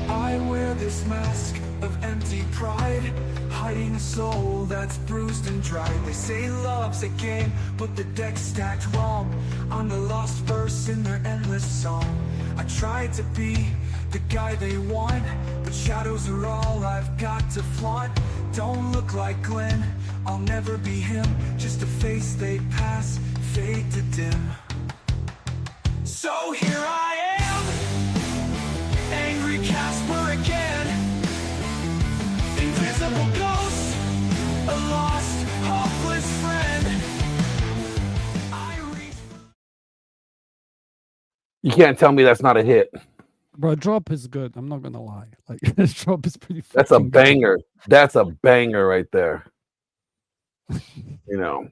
I wear this mask of empty pride, hiding a soul that's bruised and dried. They say love's a game, but the deck's stacked wrong. I'm the lost verse in their endless song. I tried to be the guy they want, but shadows are all I've got to flaunt. Don't look like Glenn, I'll never be him. Just a face they pass, fade to dim. So here I am, angry Casper again, invisible ghost, a lost, hopeless friend. You can't tell me that's not a hit. Bro, drop is good. I'm not gonna lie. Like this drop is pretty. That's a fucking good. banger. That's a banger right there. You know.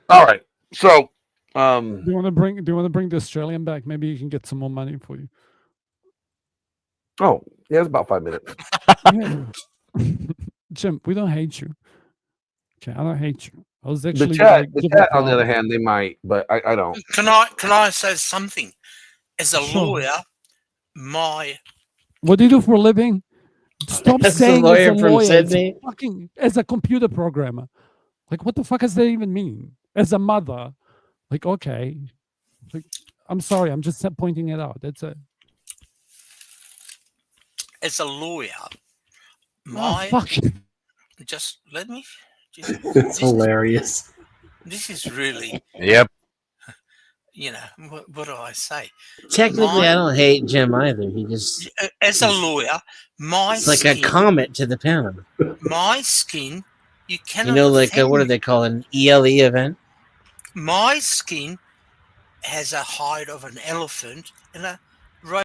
All right. So, Do you want to bring the Australian back? Maybe he can get some more money for you. oh, yeah, it's about 5 minutes. Yeah. Jim, we don't hate you. Okay, I don't hate you. I was actually The chat, like, giving on the other props. hand, they might, but I don't. Can I say something? As a Sure. lawyer, my What do you do for a living? Stop As a saying lawyer as a from lawyer. It's Sydney. fucking as a computer programmer. Like, what the fuck does that even mean? As a mother, like, okay, like, I'm sorry, I'm just pointing it out. That's it. as a lawyer, Oh, my fuck. just let me. It's hilarious. This is really, Yep. you know, what do I say? Technically, I don't hate Jim either. He just As a lawyer, my it's like a skin, comet to the pound. my skin, you cannot. You know, like offend what do me. they call it, an ELE event? My skin has a hide of an elephant and a